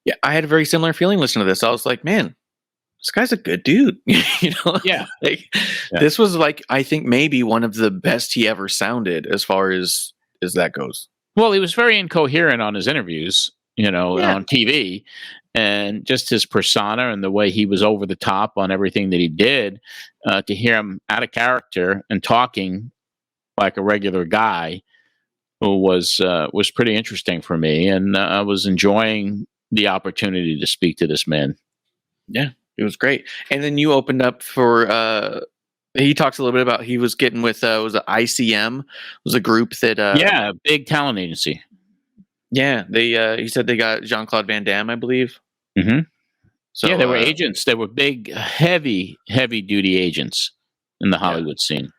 Yeah, I had a very similar feeling listening to this. I was like, man, this guy's a good dude. Yeah. This was like, I think maybe one of the best he ever sounded as far as that goes. Well, he was very incoherent on his interviews, on TV, and just his persona and the way he was over the top on everything that he did, to hear him out of character and talking like a regular guy was pretty interesting for me. And I was enjoying the opportunity to speak to this man. Yeah. It was great. And then you opened up for, he talks a little bit about he was getting with, was it ICM? It was a group that... a big talent agency. Yeah. They, he said they got Jean-Claude Van Damme, I believe. Mm-hmm. So, yeah, they were agents. They were big, heavy duty agents in the Hollywood scene.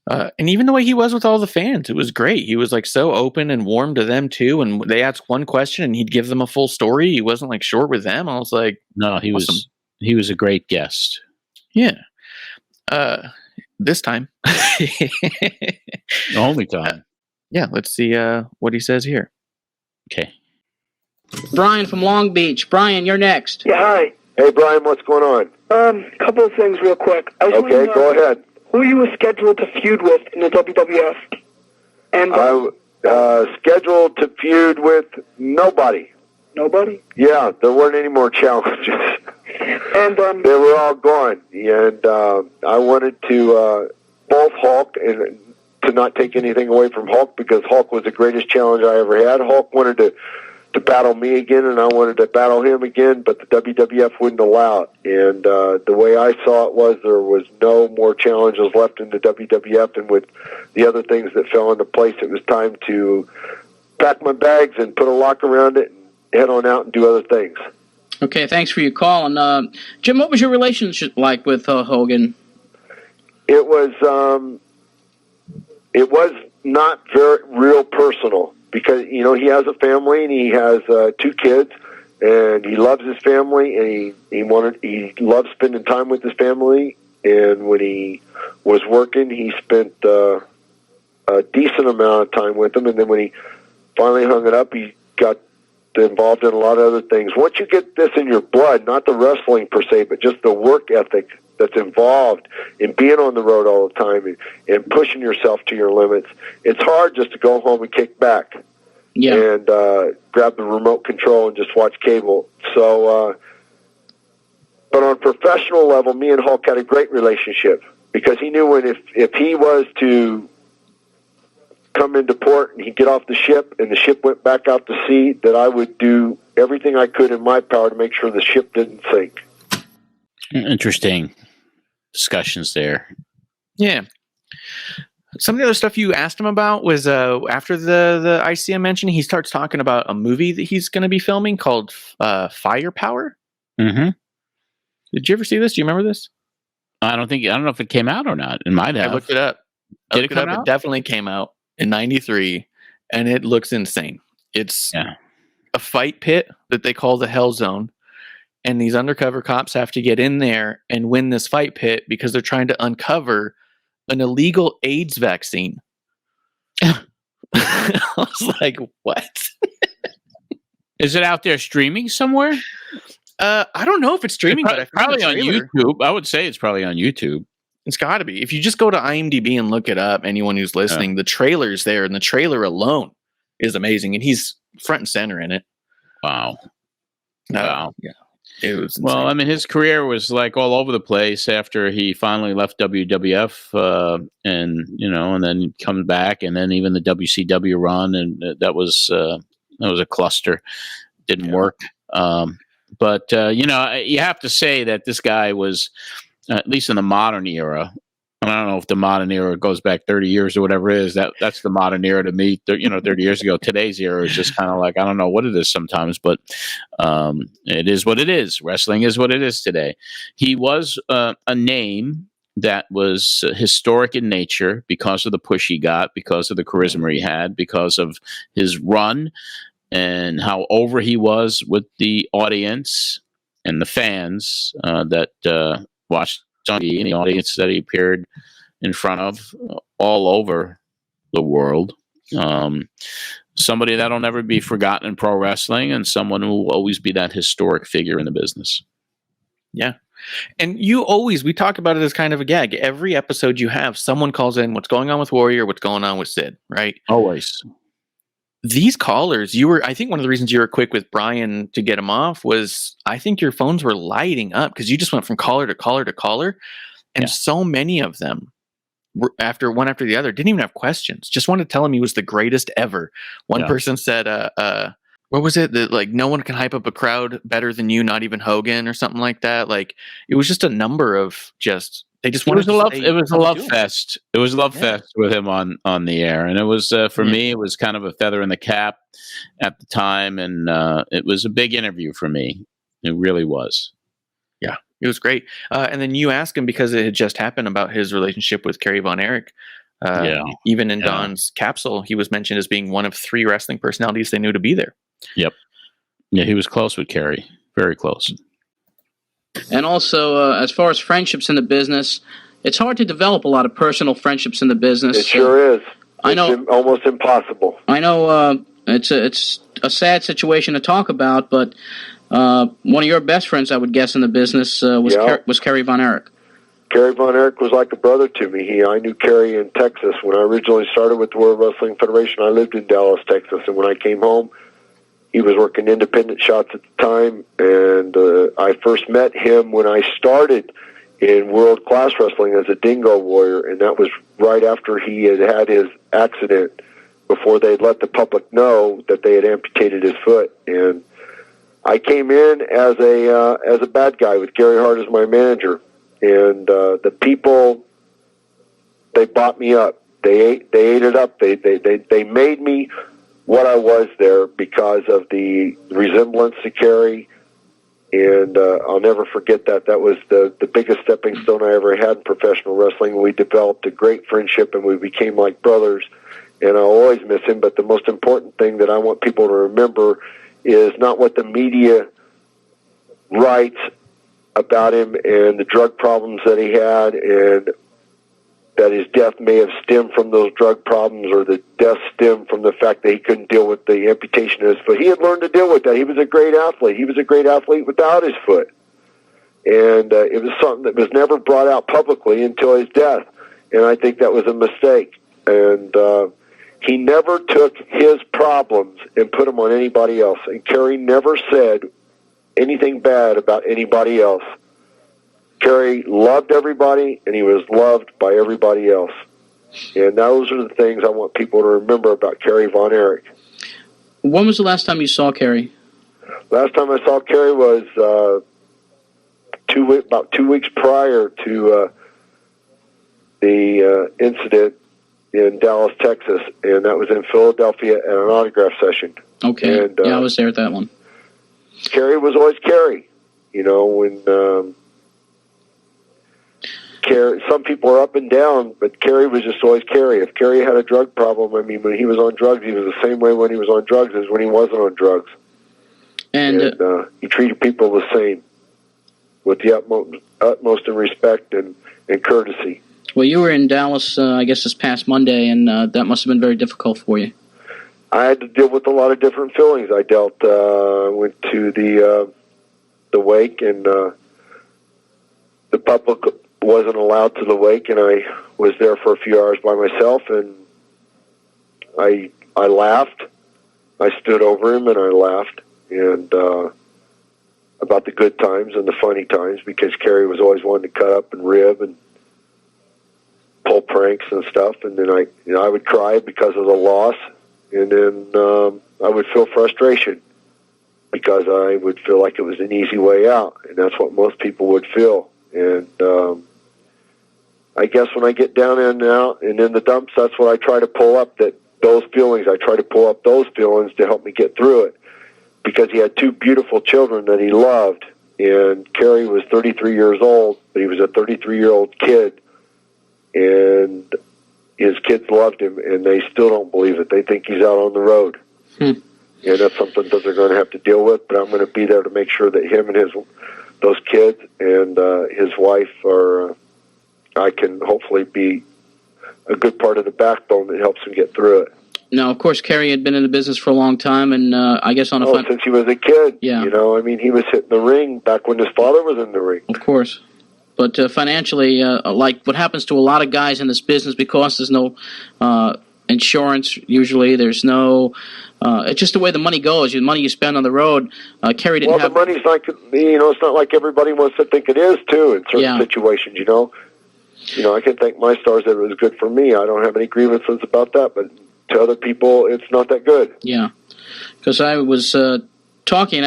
And even the way he was with all the fans, it was great. He was like so open and warm to them too. And they asked one question and he'd give them a full story. He wasn't like short with them. I was like, no, he awesome. he was a great guest. Yeah. This time. The only time. Yeah. Let's see what he says here. Okay. Brian from Long Beach. Brian, you're next. Yeah, hi. Hey, Brian, what's going on? Couple of things real quick. Okay, go ahead. Who you were scheduled to feud with in the WWF? And I scheduled to feud with nobody. Nobody? Yeah, there weren't any more challenges. And they were all gone. And I wanted to both Hulk and to not take anything away from Hulk, because Hulk was the greatest challenge I ever had. Hulk wanted to battle me again, and I wanted to battle him again, but the WWF wouldn't allow it. And the way I saw it was there was no more challenges left in the WWF, and with the other things that fell into place, it was time to pack my bags and put a lock around it and head on out and do other things. Okay, thanks for your call. And Jim, what was your relationship like with Hogan? It was not very real personal, because he has a family and he has 2 kids, and he loves his family, and he loves spending time with his family. And when he was working, he spent a decent amount of time with them. And then when he finally hung it up, he got involved in a lot of other things. Once you get this in your blood, not the wrestling per se, but just the work ethic that's involved in being on the road all the time and pushing yourself to your limits, it's hard just to go home and kick back and grab the remote control and just watch cable. So, but on a professional level, me and Hulk had a great relationship, because he knew if he was to come into port and he'd get off the ship and the ship went back out to sea, that I would do everything I could in my power to make sure the ship didn't sink. Interesting discussions there. Yeah. Some of the other stuff you asked him about was after the ICM mention, he starts talking about a movie that he's going to be filming called Firepower. Mm-hmm. Did you ever see this? Do you remember this? I don't know if it came out or not. It might have. I looked it up. Did it come out? It definitely came out in '93, and it looks insane. It's a fight pit that they call the Hell Zone, and these undercover cops have to get in there and win this fight pit because they're trying to uncover an illegal AIDS vaccine. I was like, what? Is it out there streaming somewhere? I don't know if it's streaming, but it's probably on YouTube. I would say it's probably on YouTube. It's got to be. If you just go to IMDb and look it up, anyone who's listening, the trailer's there, and the trailer alone is amazing, and he's front and center in it. Wow. Wow. Yeah. It was insane. Well, I mean, his career was like all over the place after he finally left WWF, and then comes back, and then even the WCW run, and that was a cluster. Didn't work. But you have to say that this guy was, at least in the modern era. I don't know if the modern era goes back 30 years or whatever it is. That's the modern era to me. 30 years ago. Today's era is just kind of like, I don't know what it is sometimes, but it is what it is. Wrestling is what it is today. He was a name that was historic in nature because of the push he got, because of the charisma he had, because of his run and how over he was with the audience and the fans that watched on TV and the audience that he appeared in front of all over the world. Somebody that'll never be forgotten in pro wrestling, and someone who will always be that historic figure in the business. Yeah. And we talk about it as kind of a gag. Every episode you have, someone calls in, what's going on with Warrior, what's going on with Sid, right? Always. These callers, I think one of the reasons you were quick with Brian to get him off was I think your phones were lighting up because you just went from caller to caller to caller. And so many of them, after the other, didn't even have questions. Just wanted to tell him he was the greatest ever. One person said, what was it? That like no one can hype up a crowd better than you, not even Hogan or something like that. Like it was just a number of they just wanted it was a love fest. It was a love fest with him on the air. And it was, for me, it was kind of a feather in the cap at the time. And it was a big interview for me. It really was. Yeah, it was great. And then you asked him because it had just happened about his relationship with Kerry Von Erich. Even in Don's capsule, he was mentioned as being one of 3 wrestling personalities they knew to be there. Yep. Yeah, he was close with Kerry. Very close. And also, as far as friendships in the business, it's hard to develop a lot of personal friendships in the business. It sure is. I know, almost impossible. I know it's a sad situation to talk about, but one of your best friends, I would guess, in the business was Kerry Von Erich. Kerry Von Erich was like a brother to me. I knew Kerry in Texas. When I originally started with the World Wrestling Federation, I lived in Dallas, Texas, and when I came home, he was working independent shots at the time, and I first met him when I started in world-class wrestling as a Dingo Warrior, and that was right after he had his accident, before they'd let the public know that they had amputated his foot. And I came in as a bad guy with Gary Hart as my manager, and the people, they bought me up. They ate it up. They made me what I was there because of the resemblance to Kerry, and I'll never forget that. That was the biggest stepping stone I ever had in professional wrestling. We developed a great friendship, and we became like brothers, and I'll always miss him. But the most important thing that I want people to remember is not what the media writes about him and the drug problems that he had, and that his death may have stemmed from those drug problems, or the death stemmed from the fact that he couldn't deal with the amputation of his foot. He had learned to deal with that. He was a great athlete. He was a great athlete without his foot. And it was something that was never brought out publicly until his death. And I think that was a mistake. And he never took his problems and put them on anybody else. And Kerry never said anything bad about anybody else. Kerry loved everybody, and he was loved by everybody else. And those are the things I want people to remember about Kerry Von Erich. When was the last time you saw Kerry? Last time I saw Kerry was about 2 weeks prior to the incident in Dallas, Texas, and that was in Philadelphia at an autograph session. Okay. And, I was there at that one. Kerry was always Kerry. When some people are up and down, but Kerry was just always Kerry. If Kerry had a drug problem, when he was on drugs, he was the same way when he was on drugs as when he wasn't on drugs. And he treated people the same, with the utmost in respect and courtesy. Well, you were in Dallas, I guess, this past Monday, and that must have been very difficult for you. I had to deal with a lot of different feelings. I went to the wake, and the public wasn't allowed to the wake, and I was there for a few hours by myself, and I laughed. I stood over him and I laughed, and about the good times and the funny times, because Kerry was always wanting to cut up and rib and pull pranks and stuff, and then I would cry because of the loss, and then I would feel frustration because I would feel like it was an easy way out, and that's what most people would feel. And I guess when I get down and out and in the dumps, that's what I try to pull up, those feelings. I try to pull up those feelings to help me get through it, because he had two beautiful children that he loved, and Kerry was 33 years old, but he was a 33-year-old kid, and his kids loved him, and they still don't believe it. They think he's out on the road. And that's something that they're going to have to deal with, but I'm going to be there to make sure that him and those kids and his wife I can hopefully be a good part of the backbone that helps him get through it. Now, of course, Kerry had been in the business for a long time, and I guess on since he was a kid. Yeah. He was hitting the ring back when his father was in the ring. Of course. But financially, like what happens to a lot of guys in this business, because there's no insurance usually, there's no... it's just the way the money goes, the money you spend on the road. Kerry didn't have... the money's like, it's not like everybody wants to think it is, too, in certain situations, I can thank my stars that it was good for me. I don't have any grievances about that, but to other people, it's not that good. Yeah, because I was talking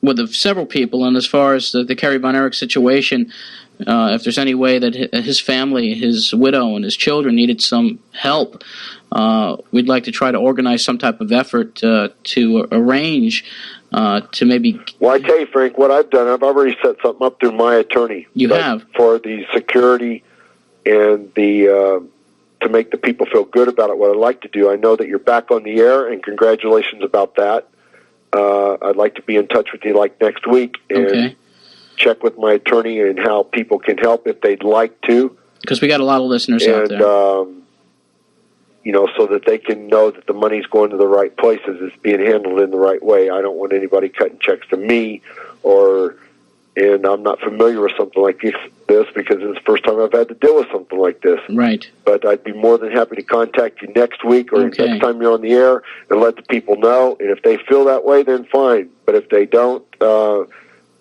with several people, and as far as the Kerry Von Erich situation, if there's any way that his family, his widow, and his children needed some help, we'd like to try to organize some type of effort to arrange to maybe... Well, I tell you, Frank, what I've done, I've already set something up through my attorney. You have? For the security and the... to make the people feel good about it, what I'd like to do. I know that you're back on the air, and congratulations about that. I'd like to be in touch with you like next week and check with my attorney and how people can help if they'd like to. Because we got a lot of listeners out there. So that they can know that the money's going to the right places, it's being handled in the right way. I don't want anybody cutting checks to me, and I'm not familiar with something like this because it's the first time I've had to deal with something like this. Right. But I'd be more than happy to contact you next week or next time you're on the air and let the people know. And if they feel that way, then fine. But if they don't,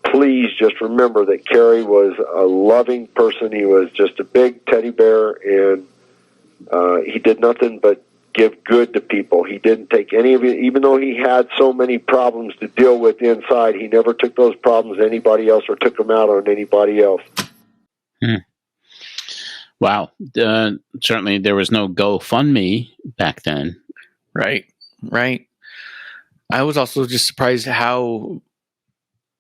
please just remember that Kerry was a loving person. He was just a big teddy bear, and he did nothing but give good to people. He didn't take any of it, even though he had so many problems to deal with inside. He never took those problems to anybody else or took them out on anybody else. Wow. Certainly there was no GoFundMe back then. Right. I was also just surprised how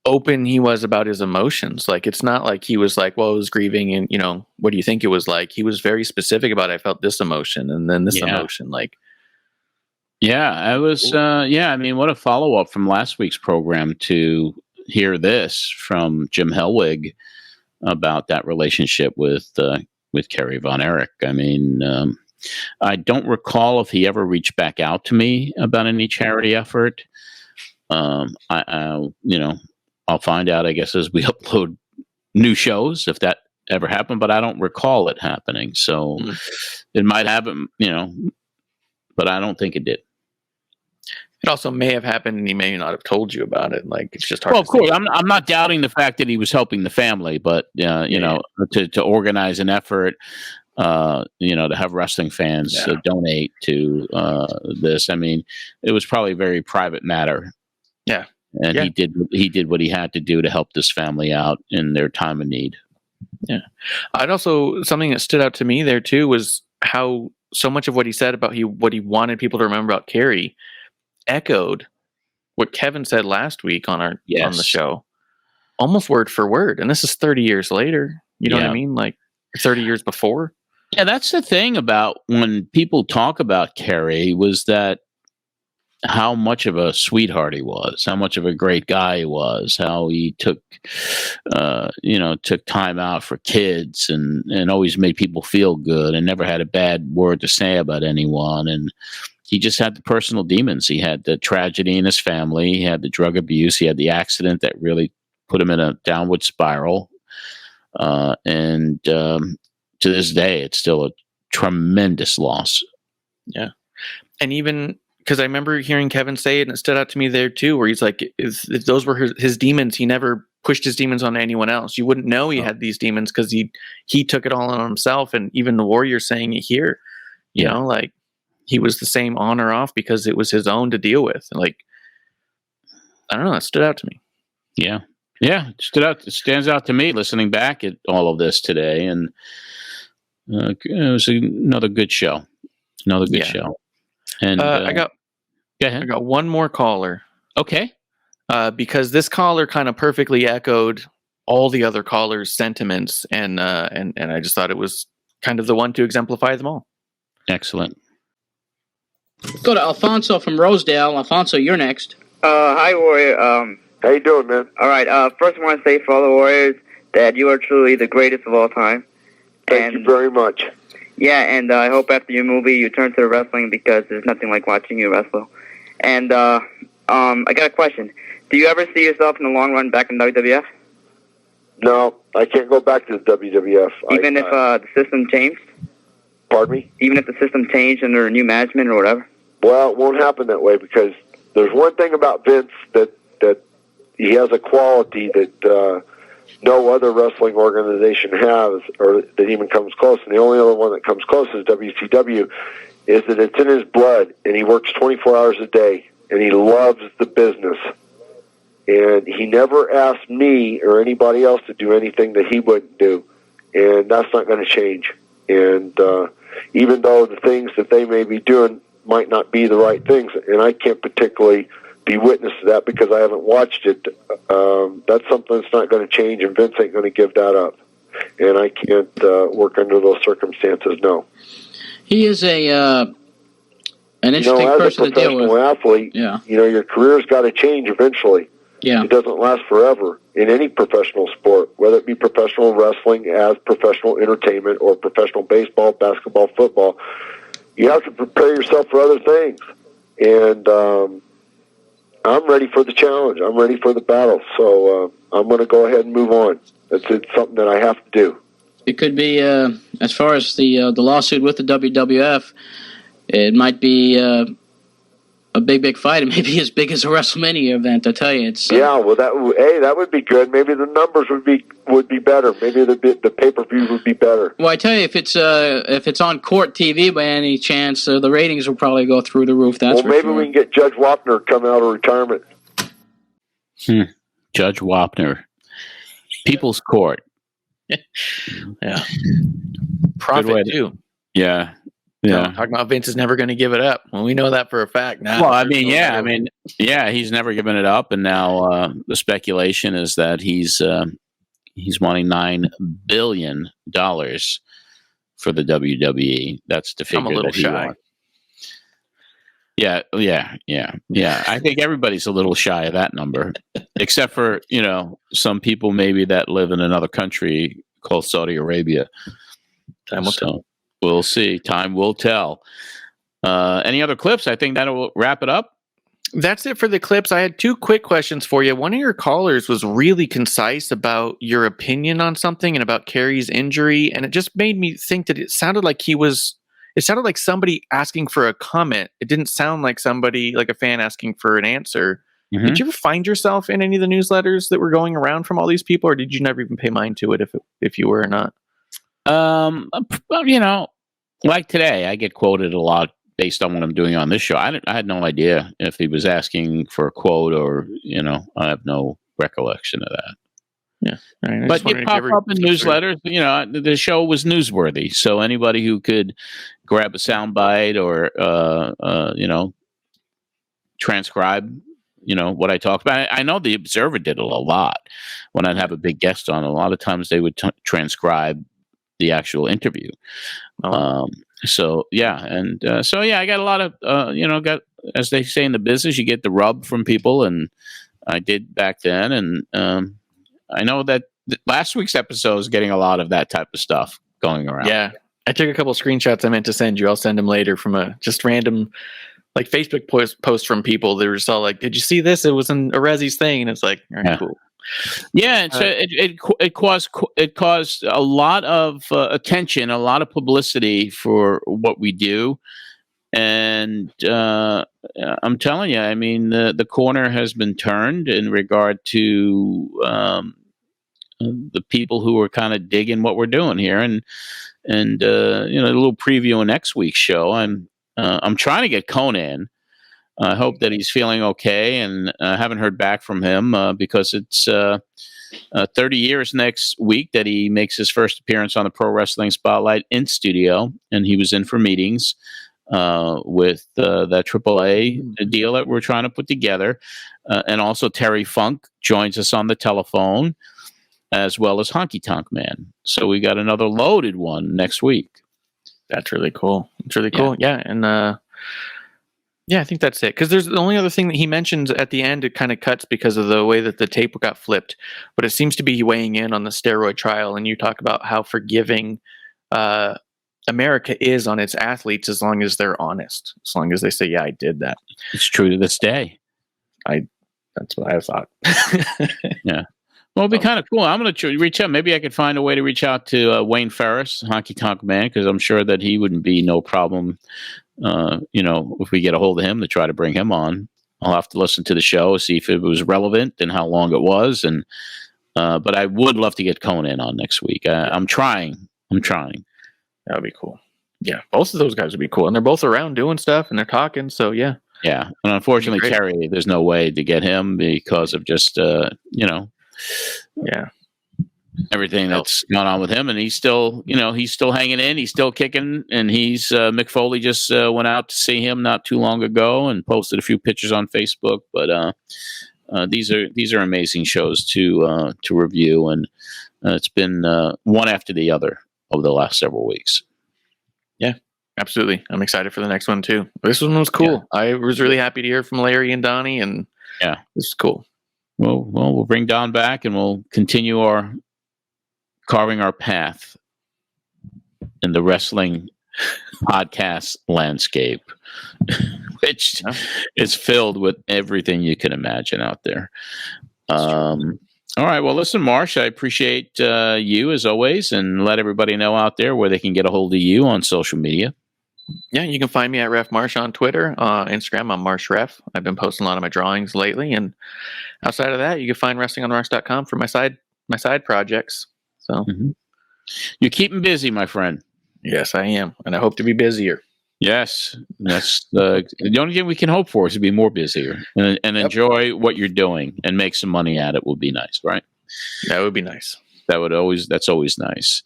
open he was about his emotions. Like, it's not like he was like, well, I was grieving and, what do you think it was like? He was very specific about, I felt this emotion and then this emotion. Like, yeah, I was, what a follow-up from last week's program to hear this from Jim Hellwig about that relationship with Kerry Von Erich. I mean, I don't recall if he ever reached back out to me about any charity effort. I'll find out, I guess, as we upload new shows, if that ever happened, but I don't recall it happening. So it might happen, but I don't think it did. It also may have happened, and he may not have told you about it. Like, it's just hard. Well, of course, I'm not doubting the fact that he was helping the family, but to organize an effort, to have wrestling fans donate to this. I mean, it was probably a very private matter. Yeah. And he did what he had to do to help this family out in their time of need. Yeah. I'd also, something that stood out to me there too was how so much of what he said about what he wanted people to remember about Kerry echoed what Kevin said last week on on the show, almost word for word. And this is 30 years later. You know what I mean? Like 30 years before. Yeah, that's the thing about when people talk about Kerry, was that how much of a sweetheart he was, how much of a great guy he was, how he took time out for kids and always made people feel good and never had a bad word to say about anyone. And he just had the personal demons. He had the tragedy in his family. He had the drug abuse. He had the accident that really put him in a downward spiral. And to this day, it's still a tremendous loss. Yeah. And even because I remember hearing Kevin say it, and it stood out to me there too, where he's like, if those were his demons, he never pushed his demons on anyone else. You wouldn't know he had these demons because he took it all on himself. And even the Warrior saying it here, you know, like he was the same on or off because it was his own to deal with. Like, I don't know, it stood out to me. Yeah. Yeah. It stands out to me listening back at all of this today. And it was another good show. Show. And I got one more caller. Okay. Because this caller kind of perfectly echoed all the other callers' sentiments, and I just thought it was kind of the one to exemplify them all. Excellent. Go to Alfonso from Rosedale. Alfonso, you're next. Hi, Warrior. How you doing, man? All right. First, I want to say for all the Warriors that you are truly the greatest of all time. Thank you very much. Yeah, and I hope after your movie you turn to the wrestling because there's nothing like watching you wrestle. And I got a question. Do you ever see yourself in the long run back in WWF? No, I can't go back to the WWF. Even if the system changed? Pardon me? Even if the system changed under new management or whatever? Well, it won't happen that way because there's one thing about Vince that he has a quality that no other wrestling organization has, or that even comes close. And the only other one that comes close is WCW, is that it's in his blood, and he works 24 hours a day, and he loves the business. And he never asked me or anybody else to do anything that he wouldn't do, and that's not going to change. And even though the things that they may be doing might not be the right things, and I can't particularly be witness to that because I haven't watched it, that's something that's not going to change, and Vince ain't going to give that up. And I can't work under those circumstances, no. He is an interesting person to deal with. As a professional athlete, your career's got to change eventually. Yeah. It doesn't last forever in any professional sport, whether it be professional wrestling as professional entertainment or professional baseball, basketball, football. You have to prepare yourself for other things. And I'm ready for the challenge. I'm ready for the battle. So I'm going to go ahead and move on. It's something that I have to do. It could be, as far as the lawsuit with the WWF, it might be a big fight. It may be as big as a WrestleMania event. I tell you, it's well, that would be good. Maybe the numbers would be better. Maybe the pay-per-view would be better. Well, I tell you, if it's on court TV by any chance, the ratings will probably go through the roof. That's maybe we can get Judge Wapner come out of retirement. Judge Wapner, People's Court. Yeah, profit too. Yeah. Yeah, talking about Vince is never going to give it up. Well, we know that for a fact now. Well, he's never given it up, and now the speculation is that he's wanting $9 billion for the WWE. That's the figure. I'm a little that he shy. wants. Yeah. I think everybody's a little shy of that number, except for some people maybe that live in another country called Saudi Arabia. Time will tell. We'll see. Time will tell. Any other clips? I think that'll wrap it up. That's it for the clips. I had two quick questions for you. One of your callers was really concise about your opinion on something and about Kerry's injury, and it just made me think that it sounded like somebody asking for a comment. It didn't sound like somebody, like a fan asking for an answer. Mm-hmm. Did you ever find yourself in any of the newsletters that were going around from all these people, or did you never even pay mind to it if you were or not? Like today, I get quoted a lot based on what I'm doing on this show. I had no idea if he was asking for a quote or, I have no recollection of that. Yeah. All right, but you pop up in newsletters. You know, the show was newsworthy, so anybody who could grab a soundbite or you know, transcribe, you know, what I talked about. I know the Observer did it a lot when I'd have a big guest on. A lot of times they would transcribe the actual interview. So yeah, and so yeah, I got a lot of you know, got, as they say in the business, you get the rub from people, and I did back then, and I know that last week's episode is getting a lot of that type of stuff going around. Yeah, I took a couple of screenshots I meant to send you. I'll send them later from a just random like Facebook post from people. They were just all like, "Did you see this? It was in Arezzi's thing," and it's like, all right, cool. Yeah, and so it caused a lot of attention, a lot of publicity for what we do, and I'm telling you, I mean, the corner has been turned in regard to the people who are kind of digging what we're doing here, and you know, a little preview of next week's show. I'm trying to get Conan. I hope that he's feeling okay, and I haven't heard back from him because it's 30 years next week that he makes his first appearance on the Pro Wrestling Spotlight in studio, and he was in for meetings with that AAA deal that we're trying to put together. And also Terry Funk joins us on the telephone, as well as Honky Tonk Man. So we got another loaded one next week. That's really cool. It's really cool. Yeah, and yeah, I think that's it. Because there's the only other thing that he mentions at the end. It kind of cuts because of the way that the tape got flipped. But it seems to be weighing in on the steroid trial. And you talk about how forgiving America is on its athletes as long as they're honest. As long as they say, yeah, I did that. It's true to this day. That's what I thought. Yeah. Well, it'd be kind of cool. I'm going to reach out. Maybe I could find a way to reach out to Wayne Ferris, Honky Tonk Man, because I'm sure that he wouldn't be no problem. You know, if we get a hold of him to try to bring him on, I'll have to listen to the show, see if it was relevant and how long it was. And but I would love to get Conan on next week. I'm trying. That would be cool. Yeah, both of those guys would be cool, and they're both around doing stuff and they're talking. So yeah. Yeah, and unfortunately, Kerry, there's no way to get him because of just you know. Yeah. Everything that's gone on with him, and he's still, you know, he's still hanging in, he's still kicking, and he's Mick Foley just went out to see him not too long ago and posted a few pictures on Facebook. But these are amazing shows to review, and it's been one after the other over the last several weeks. Yeah, absolutely. I'm excited for the next one too. This one was cool. Yeah. I was really happy to hear from Larry and Donnie, and yeah, this is cool. Well, we'll bring Don back, and we'll continue carving our path in the wrestling podcast landscape, which is filled with everything you can imagine out there. All right. Well, listen, Marsh, I appreciate you as always, and let everybody know out there where they can get a hold of you on social media. Yeah, you can find me at Ref Marsh on Twitter, Instagram. I'm Marsh Ref. I've been posting a lot of my drawings lately, and outside of that, you can find WrestlingOnRocks.com for my side projects. So you're keeping busy, my friend. Yes, I am, and I hope to be busier. Yes, that's the only thing we can hope for is to be more busier and enjoy what you're doing and make some money at it. Would be nice, right? That would be nice. That's always nice.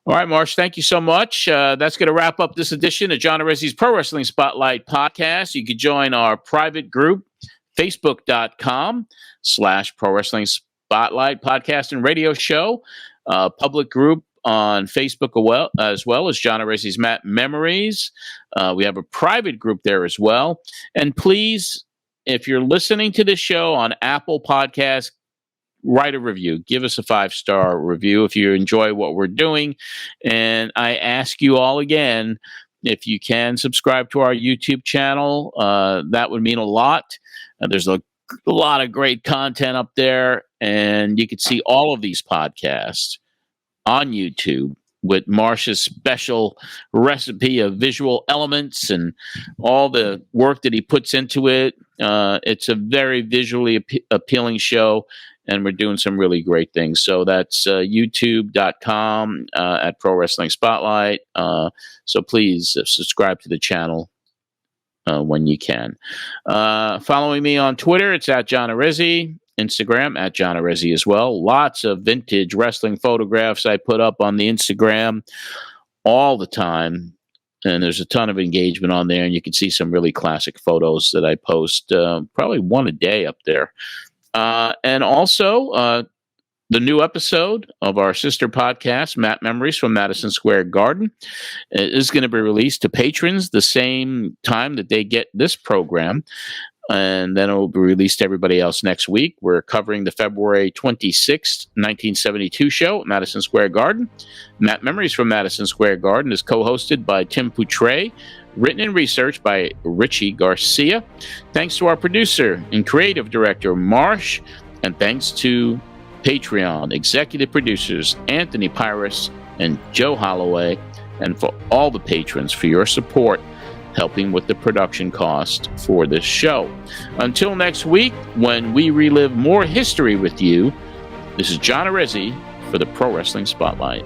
All right, Marsh, thank you so much. That's going to wrap up this edition of John Arezzi's Pro Wrestling Spotlight podcast. You can join our private group, facebook.com/Pro Wrestling Spotlight podcast and radio show. Public group on Facebook as well as John Arezzi's Matt Memories. We have a private group there as well. And please, if you're listening to this show on Apple Podcasts, write a review. Give us a 5-star review if you enjoy what we're doing. And I ask you all again, if you can subscribe to our YouTube channel, that would mean a lot. There's a lot of great content up there, and you can see all of these podcasts on YouTube with Marsh's special recipe of visual elements and all the work that he puts into it. It's a very visually appealing show, and we're doing some really great things. So that's youtube.com at Pro Wrestling Spotlight. So please subscribe to the channel when you can. Following me on Twitter, it's at John Arezzi. Instagram at John Arezzi as well. Lots of vintage wrestling photographs I put up on the Instagram all the time. And there's a ton of engagement on there, and you can see some really classic photos that I post, probably one a day up there. And also, the new episode of our sister podcast, Matt Memories from Madison Square Garden, is going to be released to patrons the same time that they get this program. And then it will be released to everybody else next week. We're covering the February 26th, 1972 show at Madison Square Garden. Matt Memories from Madison Square Garden is co-hosted by Tim Poutre, written and researched by Richie Garcia. Thanks to our producer and creative director, Marsh, and thanks to Patreon executive producers Anthony Pires and Joe Holloway, and for all the patrons for your support helping with the production cost for this show. Until next week, when we relive more history with you, this is John Arezzi for the Pro Wrestling Spotlight.